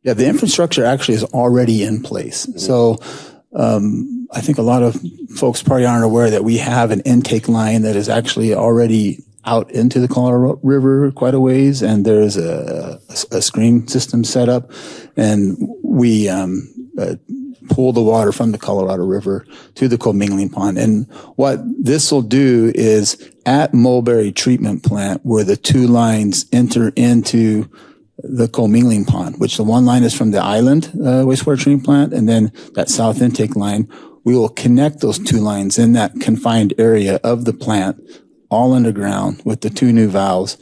Yeah, the infrastructure actually is already in place. Mm-hmm. So I think a lot of folks probably aren't aware that we have an intake line that is actually already out into the Colorado River quite a ways, and there's a screen system set up, and we pull the water from the Colorado River to the commingling pond. And what this will do is at Mulberry Treatment Plant, where the two lines enter into the commingling pond, which the one line is from the Island wastewater treatment plant, and then that south intake line, we will connect those two lines in that confined area of the plant, all underground with the two new valves.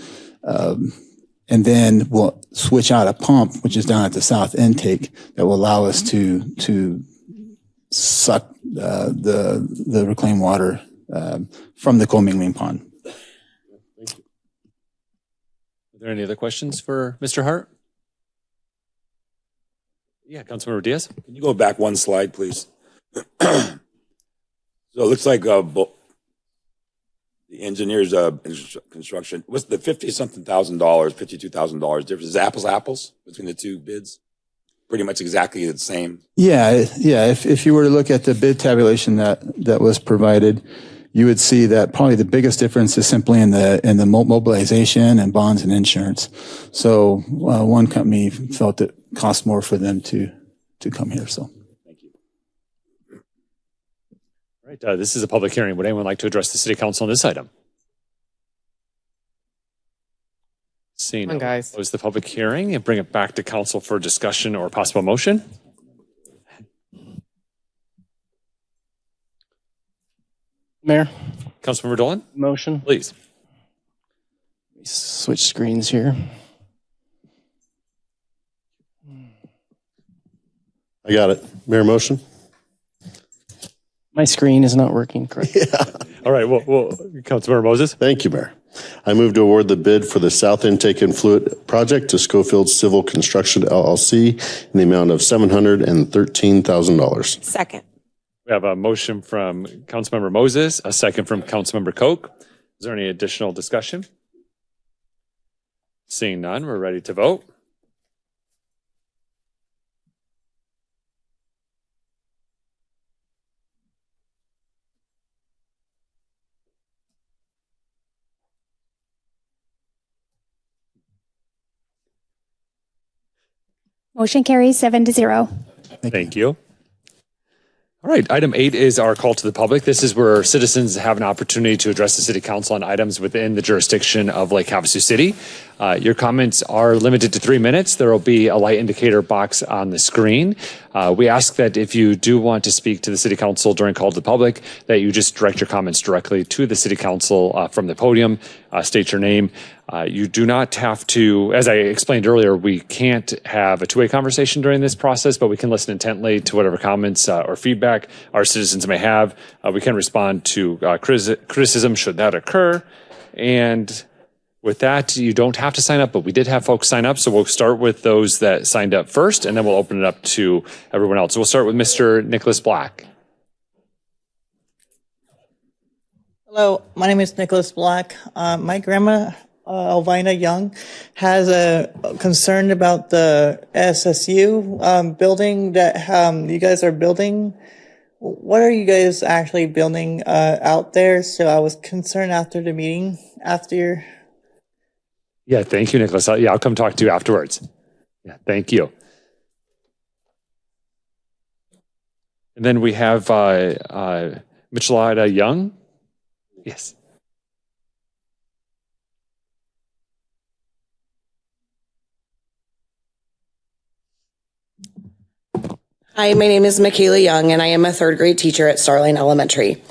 And then we'll switch out a pump, which is down at the south intake, that will allow us to suck the reclaimed water from the commingling pond. Are there any other questions for Mr. Hart? Yeah, Councilmember Diaz. Can you go back one slide, please? So it looks like the engineer's construction, what's the $50-something thousand, $52,000 difference? Is apples between the two bids? Pretty much exactly the same. Yeah. If you were to look at the bid tabulation that was provided, you would see that probably the biggest difference is simply in the mobilization and bonds and insurance. So one company felt it cost more for them to come here. So. Right, this is a public hearing. Would anyone like to address the City Council on this item? Seeing none, guys, close the public hearing and bring it back to council for discussion or possible motion. Mayor. Councilmember Dolan. Motion. Please. Switch screens here. I got it. Mayor, motion. My screen is not working correctly. Yeah. All right. Well, Councilmember Moses. Thank you, Mayor. I move to award the bid for the South Intake and Fluid Project to Schofield Civil Construction LLC in the amount of $713,000. Second. We have a motion from Councilmember Moses, a second from Councilmember Koch. Is there any additional discussion? Seeing none, we're ready to vote. Motion carries 7-0. Thank you. All right, item 8 is our call to the public. This is where citizens have an opportunity to address the City Council on items within the jurisdiction of Lake Havasu City. Your comments are limited to 3 minutes. There will be a light indicator box on the screen. We ask that if you do want to speak to the City Council during call to the public, that you just direct your comments directly to the City Council from the podium, state your name. You do not have to, as I explained earlier, we can't have a two-way conversation during this process, but we can listen intently to whatever comments or feedback our citizens may have. We can respond to criticism should that occur. And with that, you don't have to sign up, but we did have folks sign up. So we'll start with those that signed up first, and then we'll open it up to everyone else. So we'll start with Mr. Nicholas Black. Hello, my name is Nicholas Black. My grandma Elvina Young, has a concern about the SSU building that you guys are building. What are you guys actually building out there? So I was concerned after the meeting, after. Yeah, thank you, Nicholas. I'll come talk to you afterwards. Yeah, thank you. And then we have Michelada Young. Yes. Hi, my name is Michaela Young, and I am a third grade teacher at Starline Elementary.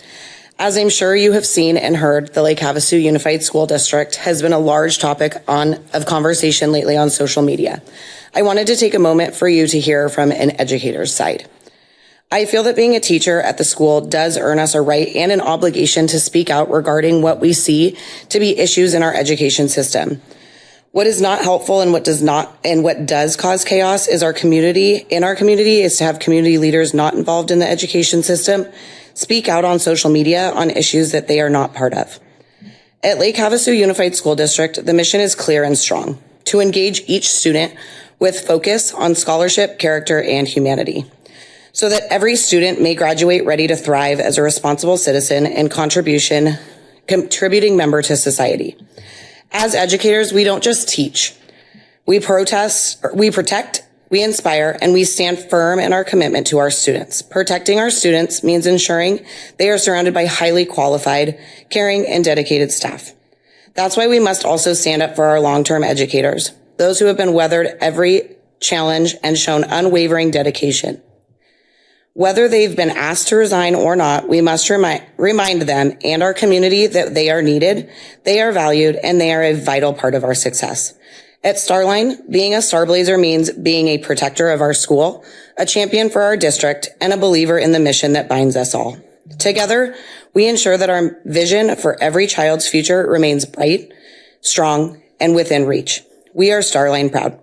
As I'm sure you have seen and heard, the Lake Havasu Unified School District has been a large topic of conversation lately on social media. I wanted to take a moment for you to hear from an educator's side. I feel that being a teacher at the school does earn us a right and an obligation to speak out regarding what we see to be issues in our education system. What is not helpful and what does cause chaos is our community is to have community leaders not involved in the education system speak out on social media on issues that they are not part of. At Lake Havasu Unified School District, the mission is clear and strong: to engage each student with focus on scholarship, character, and humanity, so that every student may graduate ready to thrive as a responsible citizen and contributing member to society. As educators, we don't just teach. We protect, we inspire, and we stand firm in our commitment to our students. Protecting our students means ensuring they are surrounded by highly qualified, caring, and dedicated staff. That's why we must also stand up for our long-term educators, those who have been weathered every challenge and shown unwavering dedication. Whether they've been asked to resign or not, we must remind them and our community that they are needed, they are valued, and they are a vital part of our success. At Starline, being a Starblazer means being a protector of our school, a champion for our district, and a believer in the mission that binds us all. Together, we ensure that our vision for every child's future remains bright, strong, and within reach. We are Starline proud.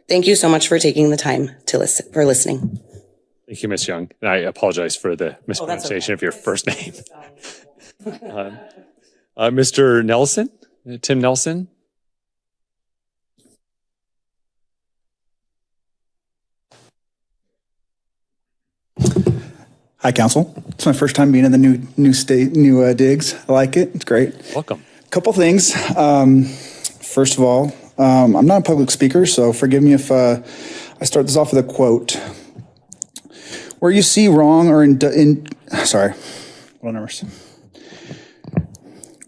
Thank you so much for taking the time for listening. Thank you, Ms. Young. And I apologize for the mispronunciation of your first name. Mr. Nelson, Tim Nelson. Hi, Council. It's my first time being in the new digs. I like it. It's great. Welcome. A couple things. First of all, I'm not a public speaker, so forgive me if I start this off with a quote. Where you see wrong or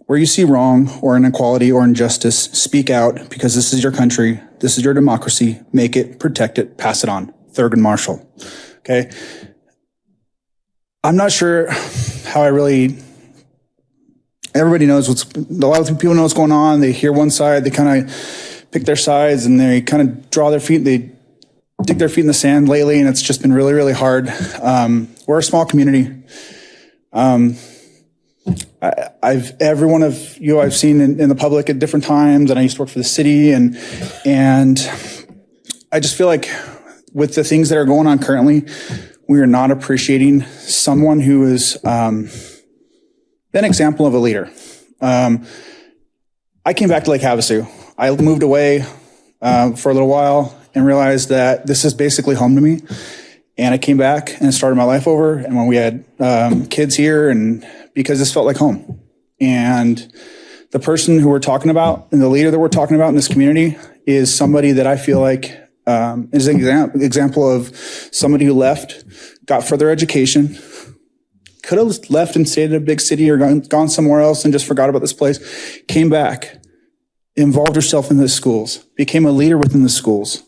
where you see wrong or inequality or injustice, speak out, because this is your country. This is your democracy. Make it, protect it, pass it on. Thurgood Marshall. Okay. I'm not sure how everybody knows a lot of people know what's going on. They hear one side, they kind of pick their sides, and they kind of draw their feet, they dig their feet in the sand lately, and it's just been really, really hard. We're a small community. Every one of you I've seen in the public at different times, and I used to work for the city, and I just feel like with the things that are going on currently, we are not appreciating someone who is an example of a leader. I came back to Lake Havasu. I moved away for a little while and realized that this is basically home to me. And I came back and started my life over. And when we had kids here, and because this felt like home. And the person who we're talking about and the leader that we're talking about in this community is somebody that I feel like is an example of somebody who left, got further education, could have left and stayed in a big city or gone somewhere else and just forgot about this place, came back, involved herself in the schools, became a leader within the schools.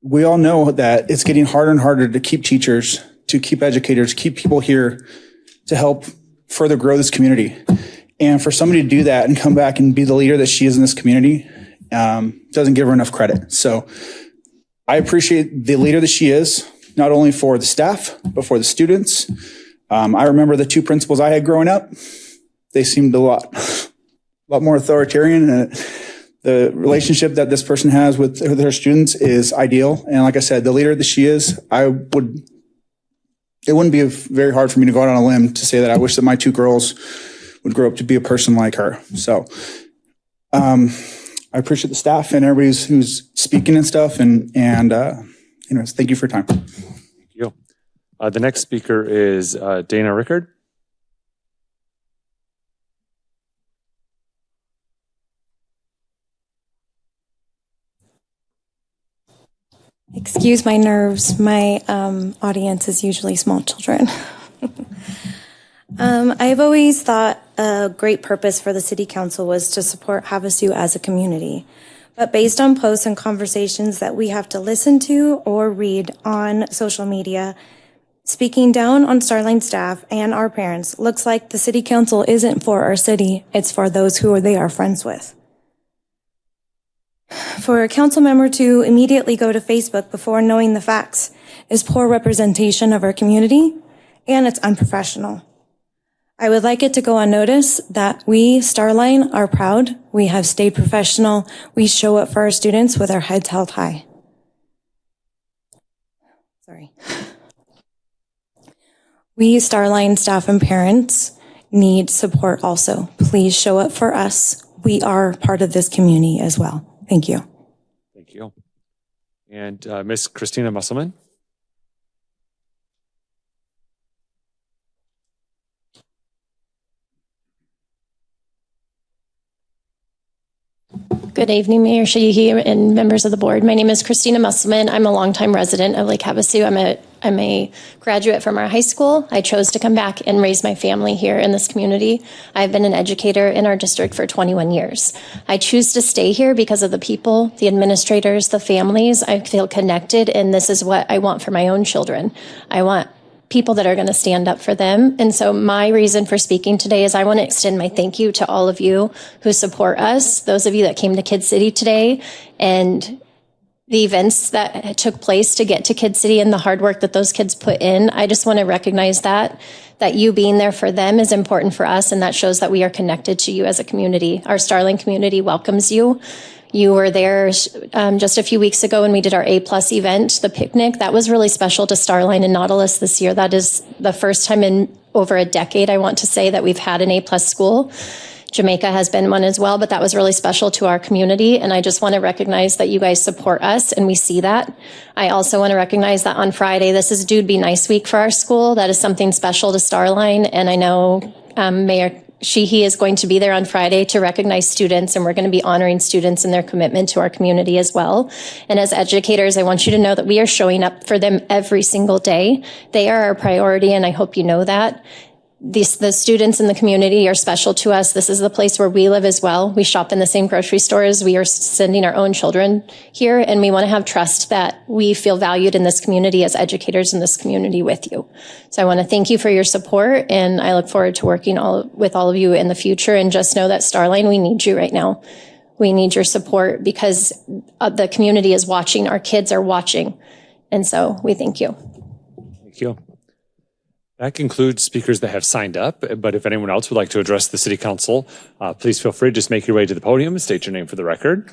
We all know that it's getting harder and harder to keep teachers, to keep educators, keep people here to help further grow this community. And for somebody to do that and come back and be the leader that she is in this community, doesn't give her enough credit. So I appreciate the leader that she is, not only for the staff, but for the students. I remember the two principals I had growing up. They seemed a lot more authoritarian. The relationship that this person has with her students is ideal. And like I said, the leader that she is, it wouldn't be very hard for me to go out on a limb to say that I wish that my two girls would grow up to be a person like her. So I appreciate the staff and everybody who's speaking and stuff. And anyways, thank you for your time. Thank you. The next speaker is Dana Rickard. Excuse my nerves. My audience is usually small children. I've always thought a great purpose for the City Council was to support Havasu as a community. But based on posts and conversations that we have to listen to or read on social media, speaking down on Starline staff and our parents looks like the City Council isn't for our city, it's for those who they are friends with. For a council member to immediately go to Facebook before knowing the facts is poor representation of our community, and it's unprofessional. I would like it to go unnoticed that we, Starline, are proud. We have stayed professional. We show up for our students with our heads held high. Sorry. We, Starline staff and parents, need support also. Please show up for us. We are part of this community as well. Thank you. Thank you. And Miss Christina Musselman. Good evening, Mayor Sheehy and members of the board. My name is Christina Musselman. I'm a longtime resident of Lake Havasu. I'm a graduate from our high school. I chose to come back and raise my family here in this community. I've been an educator in our district for 21 years. I choose to stay here because of the people, the administrators, the families. I feel connected, and this is what I want for my own children. I want people that are going to stand up for them. And so my reason for speaking today is I want to extend my thank you to all of you who support us, those of you that came to Kid City today, and the events that took place to get to Kid City and the hard work that those kids put in. I just want to recognize that you being there for them is important for us, and that shows that we are connected to you as a community. Our Starling community welcomes you. You were there just a few weeks ago when we did our A+ event, the picnic. That was really special to Starline and Nautilus this year. That is the first time in over a decade, I want to say, that we've had an A+ school. Jamaica has been one as well, but that was really special to our community. And I just want to recognize that you guys support us, and we see that. I also want to recognize that on Friday, this is Dude Be Nice Week for our school. That is something special to Starline. And I know Mayor Sheehy is going to be there on Friday to recognize students, and we're going to be honoring students and their commitment to our community as well. And as educators, I want you to know that we are showing up for them every single day. They are our priority, and I hope you know that. The students in the community are special to us. This is the place where we live as well. We shop in the same grocery stores. We are sending our own children here, and we want to have trust that we feel valued in this community as educators in this community with you. So I want to thank you for your support, and I look forward to working with all of you in the future. And just know that Starline, we need you right now. We need your support because the community is watching. Our kids are watching. And so we thank you. Thank you. That concludes speakers that have signed up, but if anyone else would like to address the City Council, please feel free to just make your way to the podium and state your name for the record.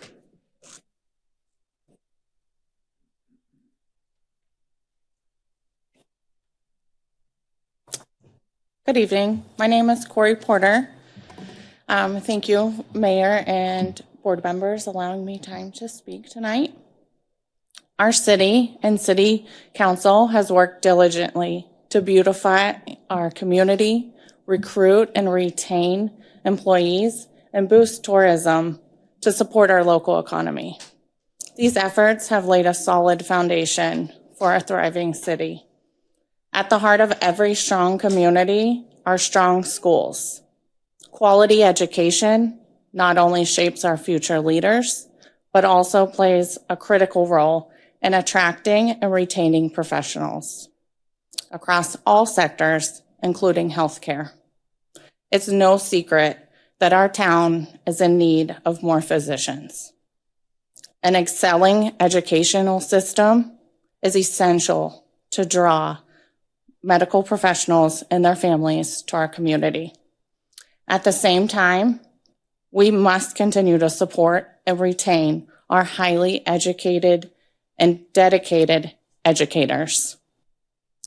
Good evening. My name is Corey Porter. Thank you, Mayor and board members, allowing me time to speak tonight. Our city and City Council has worked diligently to beautify our community, recruit and retain employees, and boost tourism to support our local economy. These efforts have laid a solid foundation for a thriving city. At the heart of every strong community are strong schools. Quality education not only shapes our future leaders, but also plays a critical role in attracting and retaining professionals across all sectors, including healthcare. It's no secret that our town is in need of more physicians. An excelling educational system is essential to draw medical professionals and their families to our community. At the same time, we must continue to support and retain our highly educated and dedicated educators.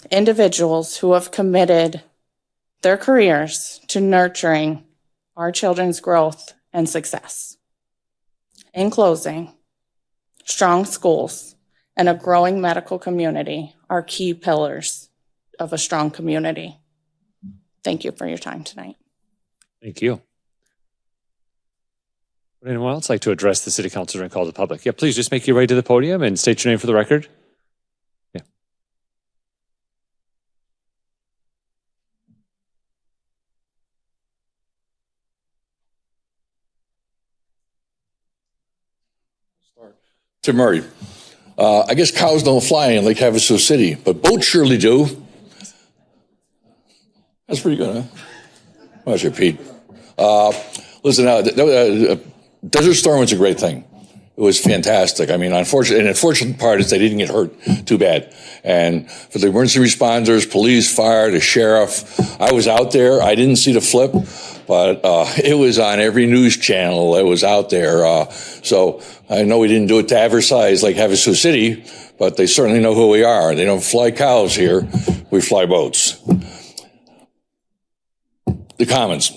Individuals who have committed their careers to nurturing our children's growth and success. In closing, strong schools and a growing medical community are key pillars of a strong community. Thank you for your time tonight. Thank you. Would anyone else like to address the city council during call to the public? Yeah, please just make your way to the podium and state your name for the record. Yeah. Tim Murray. I guess cows don't fly in Lake Havasu City, but boats surely do. That's pretty good, huh? Well, that's your Pete. Listen, Desert Storm was a great thing. It was fantastic. I mean, the unfortunate part is they didn't get hurt too bad. And for the emergency responders, police, fire, the sheriff, I was out there. I didn't see the flip, but it was on every news channel. It was out there. So I know we didn't do it to advertise like Havasu City, but they certainly know who we are. They don't fly cows here. We fly boats. The Commons.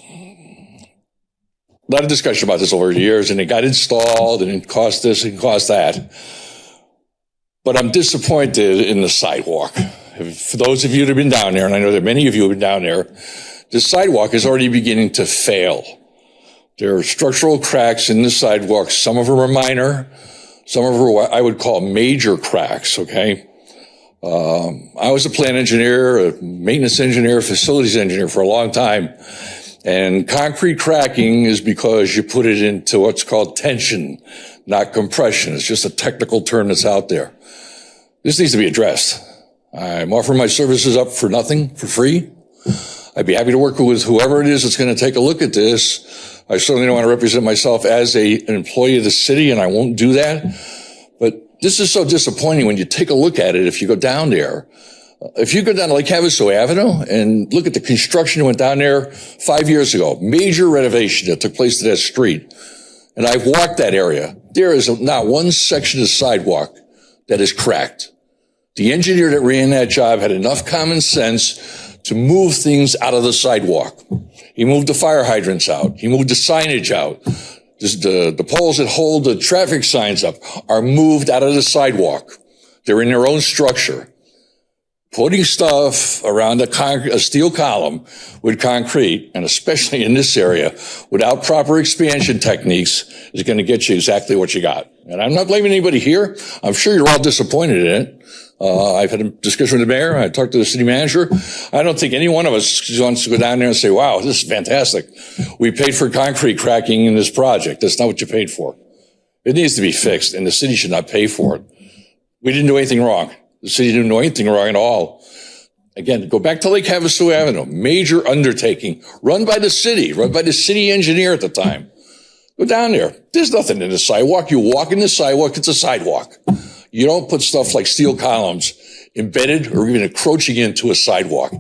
A lot of discussion about this over the years, and it got installed, and it cost this and cost that. But I'm disappointed in the sidewalk. For those of you that have been down there, and I know that many of you have been down there, the sidewalk is already beginning to fail. There are structural cracks in the sidewalk. Some of them are minor. Some of them are what I would call major cracks, okay? I was a plant engineer, a maintenance engineer, facilities engineer for a long time. And concrete cracking is because you put it into what's called tension, not compression. It's just a technical term that's out there. This needs to be addressed. I'm offering my services up for nothing, for free. I'd be happy to work with whoever it is that's going to take a look at this. I certainly don't want to represent myself as an employee of the city, and I won't do that. But this is so disappointing when you take a look at it if you go down there. If you go down to Lake Havasu Avenue and look at the construction that went down there 5 years ago, major renovation that took place to that street, and I've walked that area, there is not one section of sidewalk that is cracked. The engineer that ran that job had enough common sense to move things out of the sidewalk. He moved the fire hydrants out. He moved the signage out. The poles that hold the traffic signs up are moved out of the sidewalk. They're in their own structure. Putting stuff around a steel column with concrete, and especially in this area, without proper expansion techniques, is going to get you exactly what you got. And I'm not blaming anybody here. I'm sure you're all disappointed in it. I've had a discussion with the mayor. I talked to the city manager. I don't think any one of us wants to go down there and say, wow, this is fantastic. We paid for concrete cracking in this project. That's not what you paid for. It needs to be fixed, and the city should not pay for it. We didn't do anything wrong. The city didn't do anything wrong at all. Again, go back to Lake Havasu Avenue, major undertaking, run by the city engineer at the time. Go down there. There's nothing in the sidewalk. You walk in the sidewalk, it's a sidewalk. You don't put stuff like steel columns embedded or even encroaching into a sidewalk.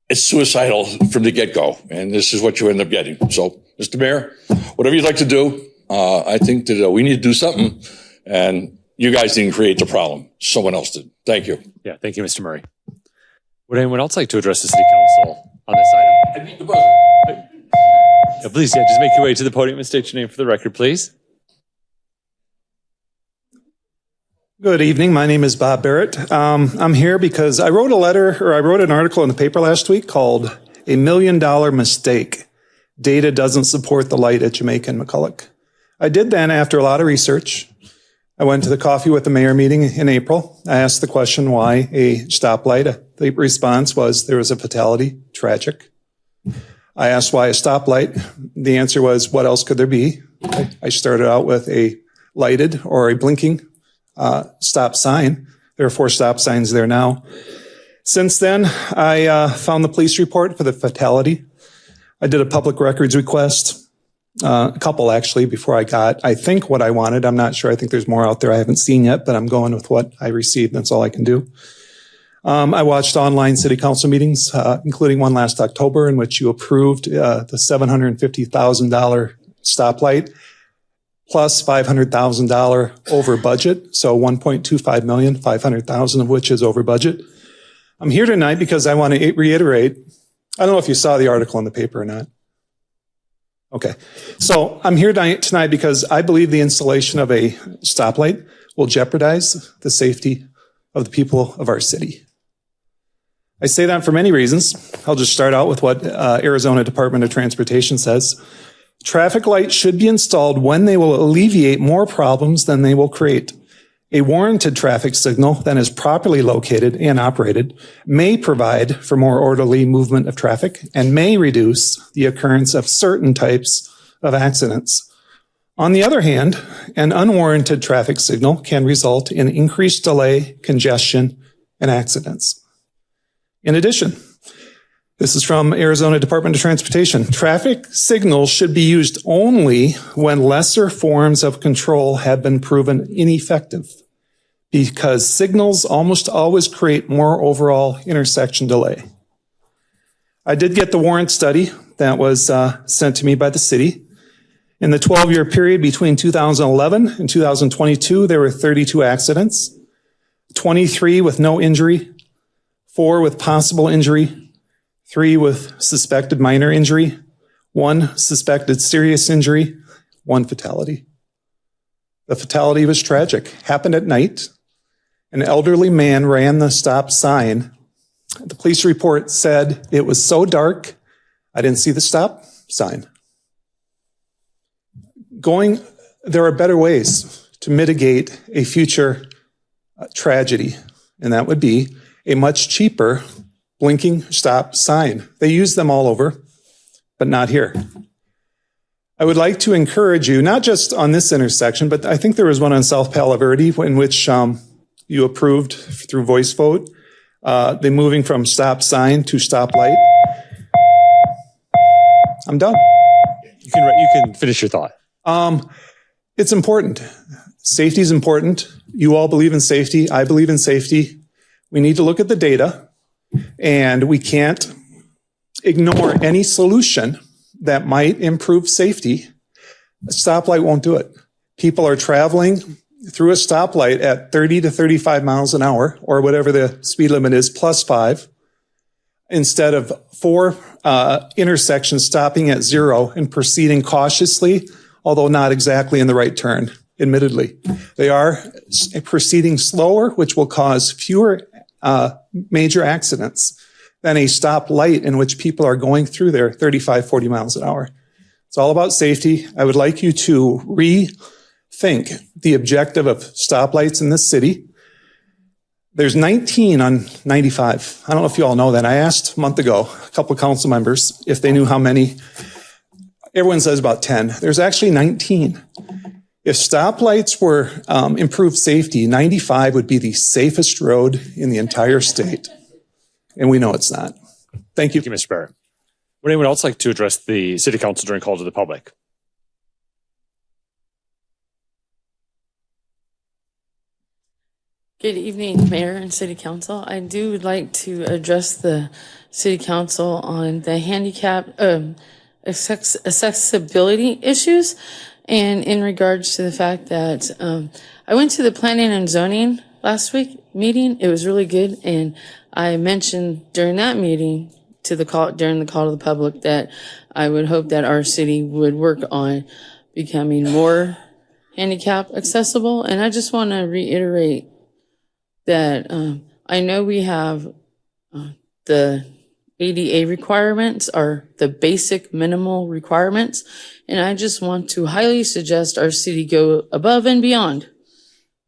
It's suicidal from the get-go, and this is what you end up getting. So, Mr. Mayor, whatever you'd like to do, I think that we need to do something, and you guys didn't create the problem. Someone else did. Thank you. Yeah, thank you, Mr. Murray. Would anyone else like to address the city council on this item? I beat the buzzer. Yeah, please, just make your way to the podium and state your name for the record, please. Good evening. My name is Bob Barrett. I'm here because I wrote an article in the paper last week called "$1 Million Mistake. Data Doesn't Support the Light at Jamaica and McCulloch." I did that after a lot of research. I went to the Coffee with the Mayor meeting in April. I asked the question, why a stoplight? The response was there was a fatality. Tragic. I asked why a stoplight. The answer was, what else could there be? I started out with a lighted or a blinking stop sign. There are 4 stop signs there now. Since then, I found the police report for the fatality. I did a public records request. A couple actually before I got, I think, what I wanted. I'm not sure. I think there's more out there I haven't seen yet, but I'm going with what I received. That's all I can do. I watched online city council meetings, including one last October in which you approved the $750,000 stoplight plus $500,000 over budget. So $1.25 million, $500,000 of which is over budget. I'm here tonight because I want to reiterate. I don't know if you saw the article in the paper or not. Okay. So I'm here tonight because I believe the installation of a stoplight will jeopardize the safety of the people of our city. I say that for many reasons. I'll just start out with what Arizona Department of Transportation says. Traffic lights should be installed when they will alleviate more problems than they will create. A warranted traffic signal that is properly located and operated may provide for more orderly movement of traffic and may reduce the occurrence of certain types of accidents. On the other hand, an unwarranted traffic signal can result in increased delay, congestion, and accidents. In addition, this is from Arizona Department of Transportation. Traffic signals should be used only when lesser forms of control have been proven ineffective, because signals almost always create more overall intersection delay. I did get the warrant study that was sent to me by the city. In the 12-year period between 2011 and 2022, there were 32 accidents, 23 with no injury, 4 with possible injury, 3 with suspected minor injury, 1 suspected serious injury, 1 fatality. The fatality was tragic. Happened at night. An elderly man ran the stop sign. The police report said it was so dark, I didn't see the stop sign. There are better ways to mitigate a future tragedy, and that would be a much cheaper blinking stop sign. They use them all over, but not here. I would like to encourage you, not just on this intersection, but I think there was one on South Palo Verde in which you approved through voice vote, the moving from stop sign to stop light. I'm done. You can finish your thought. It's important. Safety is important. You all believe in safety. I believe in safety. We need to look at the data, and we can't ignore any solution that might improve safety. A stoplight won't do it. People are traveling through a stoplight at 30 to 35 miles an hour, or whatever the speed limit is, plus 5, instead of 4 intersections stopping at 0 and proceeding cautiously, although not exactly in the right turn, admittedly. They are proceeding slower, which will cause fewer major accidents than a stop light in which people are going through there 35, 40 miles an hour. It's all about safety. I would like you to rethink the objective of stoplights in this city. There's 19 on 95. I don't know if you all know that. I asked a month ago a couple of council members if they knew how many. Everyone says about 10. There's actually 19. If stoplights were improved safety, 95 would be the safest road in the entire state. And we know it's not. Thank you. Thank you, Mr. Barrett. Would anyone else like to address the city council during call to the public? Good evening, Mayor and City Council. I would like to address the City Council on the handicap accessibility issues, and in regards to the fact that I went to the planning and zoning last week meeting. It was really good, and I mentioned during that meeting during the call to the public that I would hope that our city would work on becoming more handicap accessible. And I just want to reiterate that I know we have the ADA requirements are the basic minimal requirements, and I just want to highly suggest our city go above and beyond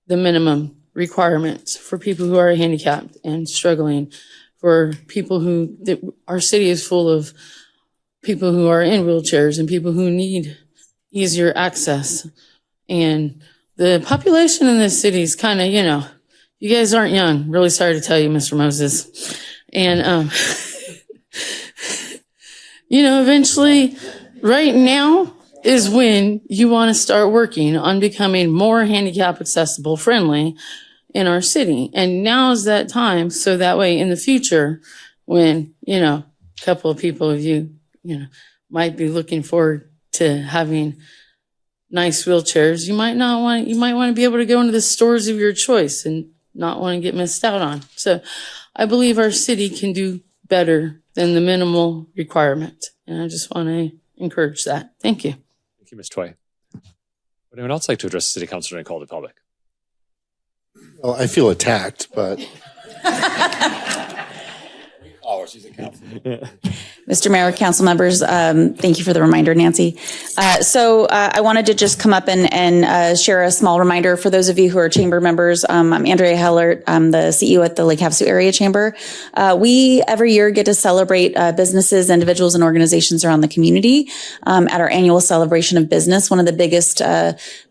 the minimum requirements for people who are handicapped and struggling, for people our city is full of people who are in wheelchairs and people who need easier access. And the population in this city is kind of, you guys aren't young. Really sorry to tell you, Mr. Moses. And, eventually, right now is when you want to start working on becoming more handicap accessible friendly in our city. And now is that time, so that way in the future, when, a couple of people of you, might be looking forward to having nice wheelchairs, you might want to be able to go into the stores of your choice and not want to get missed out on. So I believe our city can do better than the minimal requirement. And I just want to encourage that. Thank you. Thank you, Ms. Toy. Would anyone else like to address the city council and call the public? Well, I feel attacked, but Oh, she's a councilman. Mr. Mayor, council members, thank you for the reminder, Nancy. I wanted to just come up and share a small reminder for those of you who are chamber members. I'm Andrea Hellert. I'm the CEO at the Lake Havasu Area Chamber. We every year get to celebrate businesses, individuals, and organizations around the community at our annual celebration of business. One of the biggest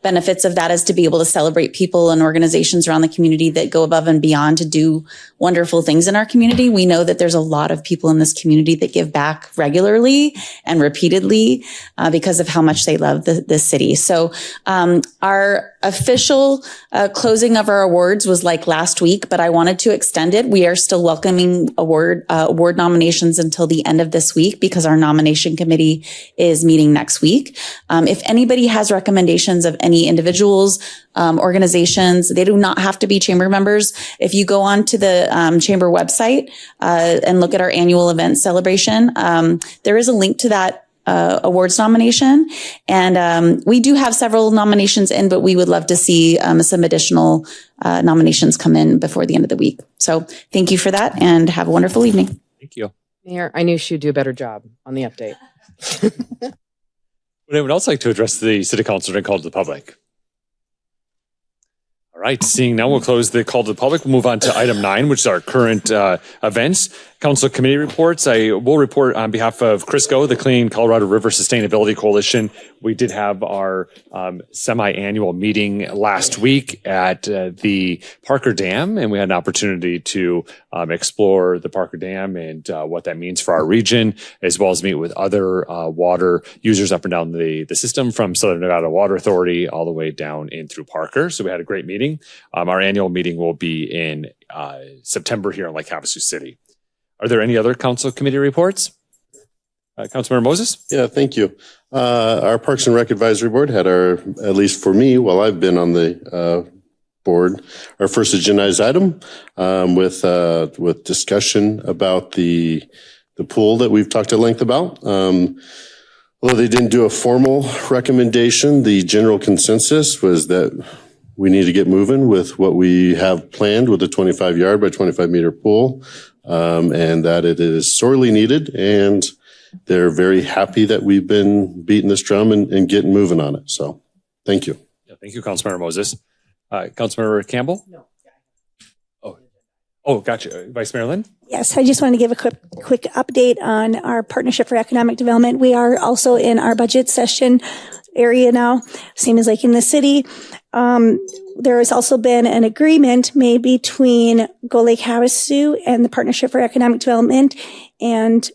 benefits of that is to be able to celebrate people and organizations around the community that go above and beyond to do wonderful things in our community. We know that there's a lot of people in this community that give back regularly and repeatedly because of how much they love this city. So our official closing of our awards was like last week, but I wanted to extend it. We are still welcoming award nominations until the end of this week because our nomination committee is meeting next week. If anybody has recommendations of any individuals, organizations, they do not have to be chamber members. If you go on to the chamber website and look at our annual event celebration, there is a link to that awards nomination. And we do have several nominations in, but we would love to see some additional nominations come in before the end of the week. So thank you for that and have a wonderful evening. Thank you. Mayor, I knew she'd do a better job on the update. Would anyone else like to address the city council and call to the public? All right, seeing now, we'll close the call to the public. We'll move on to item 9, which is our current events. Council committee reports. I will report on behalf of CRISCO, the Clean Colorado River Sustainability Coalition. We did have our semi-annual meeting last week at the Parker Dam, and we had an opportunity to explore the Parker Dam and what that means for our region, as well as meet with other water users up and down the system from Southern Nevada Water Authority all the way down in through Parker. So we had a great meeting. Our annual meeting will be in September here in Lake Havasu City. Are there any other council committee reports? Councilmember Moses? yeah, thank you. Our Parks and Rec Advisory Board had at least for me, while I've been on the board, our first agendized item with discussion about the pool that we've talked at length about. Although they didn't do a formal recommendation, the general consensus was that we need to get moving with what we have planned with a 25-yard by 25-meter pool, and that it is sorely needed. And they're very happy that we've been beating this drum and getting moving on it. So thank you. Yeah, thank you, Councilmember Moses. Councilmember Campbell? No. Oh, gotcha. Vice Mayor Lynn? Yes, I just wanted to give a quick update on our Partnership for Economic Development. We are also in our budget session area now, same as like in the city. There has also been an agreement made between Go Lake Havasu and the Partnership for Economic Development, and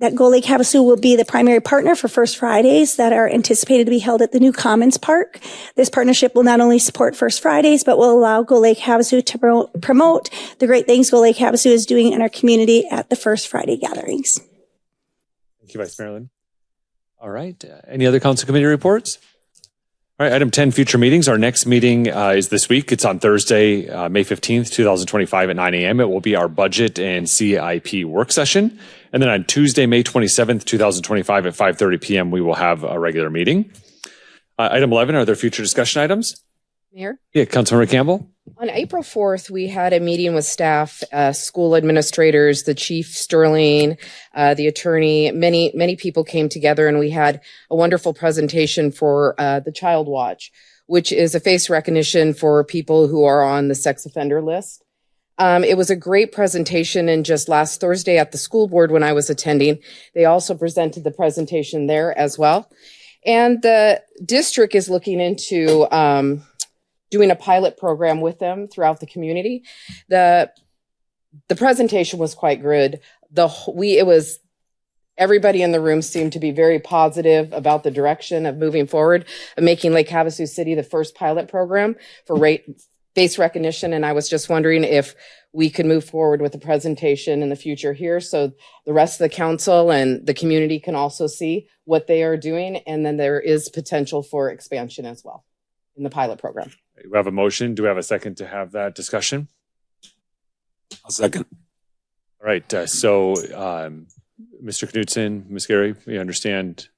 that Go Lake Havasu will be the primary partner for First Fridays that are anticipated to be held at the new Commons Park. This partnership will not only support First Fridays, but will allow Go Lake Havasu to promote the great things Go Lake Havasu is doing in our community at the First Friday gatherings. Thank you, Vice Mayor Lynn. All right. Any other council committee reports? All right. Item 10, future meetings. Our next meeting is this week. It's on Thursday, May 15th, 2025 at 9 a.m. It will be our budget and CIP work session. And then on Tuesday, May 27th, 2025 at 5:30 p.m., we will have a regular meeting. Item 11, are there future discussion items? Mayor? Yeah, Councilmember Campbell. On April 4th, we had a meeting with staff, school administrators, the chief Sterling, the attorney. Many people came together, and we had a wonderful presentation for the Child Watch, which is a face recognition for people who are on the sex offender list. It was a great presentation, and just last Thursday at the school board when I was attending, they also presented the presentation there as well. And the district is looking into doing a pilot program with them throughout the community. The presentation was quite good. Everybody in the room seemed to be very positive about the direction of moving forward, of making Lake Havasu City the first pilot program for face recognition. And I was just wondering if we could move forward with the presentation in the future here so the rest of the council and the community can also see what they are doing. And then there is potential for expansion as well in the pilot program. We have a motion. Do we have a second to have that discussion? I'll second. All right. Mr. Knudsen, Ms. Gary, we understand.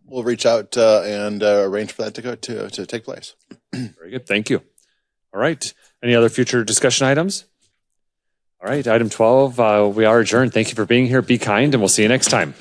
We'll reach out and arrange for that to take place. Very good. Thank you. All right. Any other future discussion items? All right. Item 12, we are adjourned. Thank you for being here. Be kind, and we'll see you next time.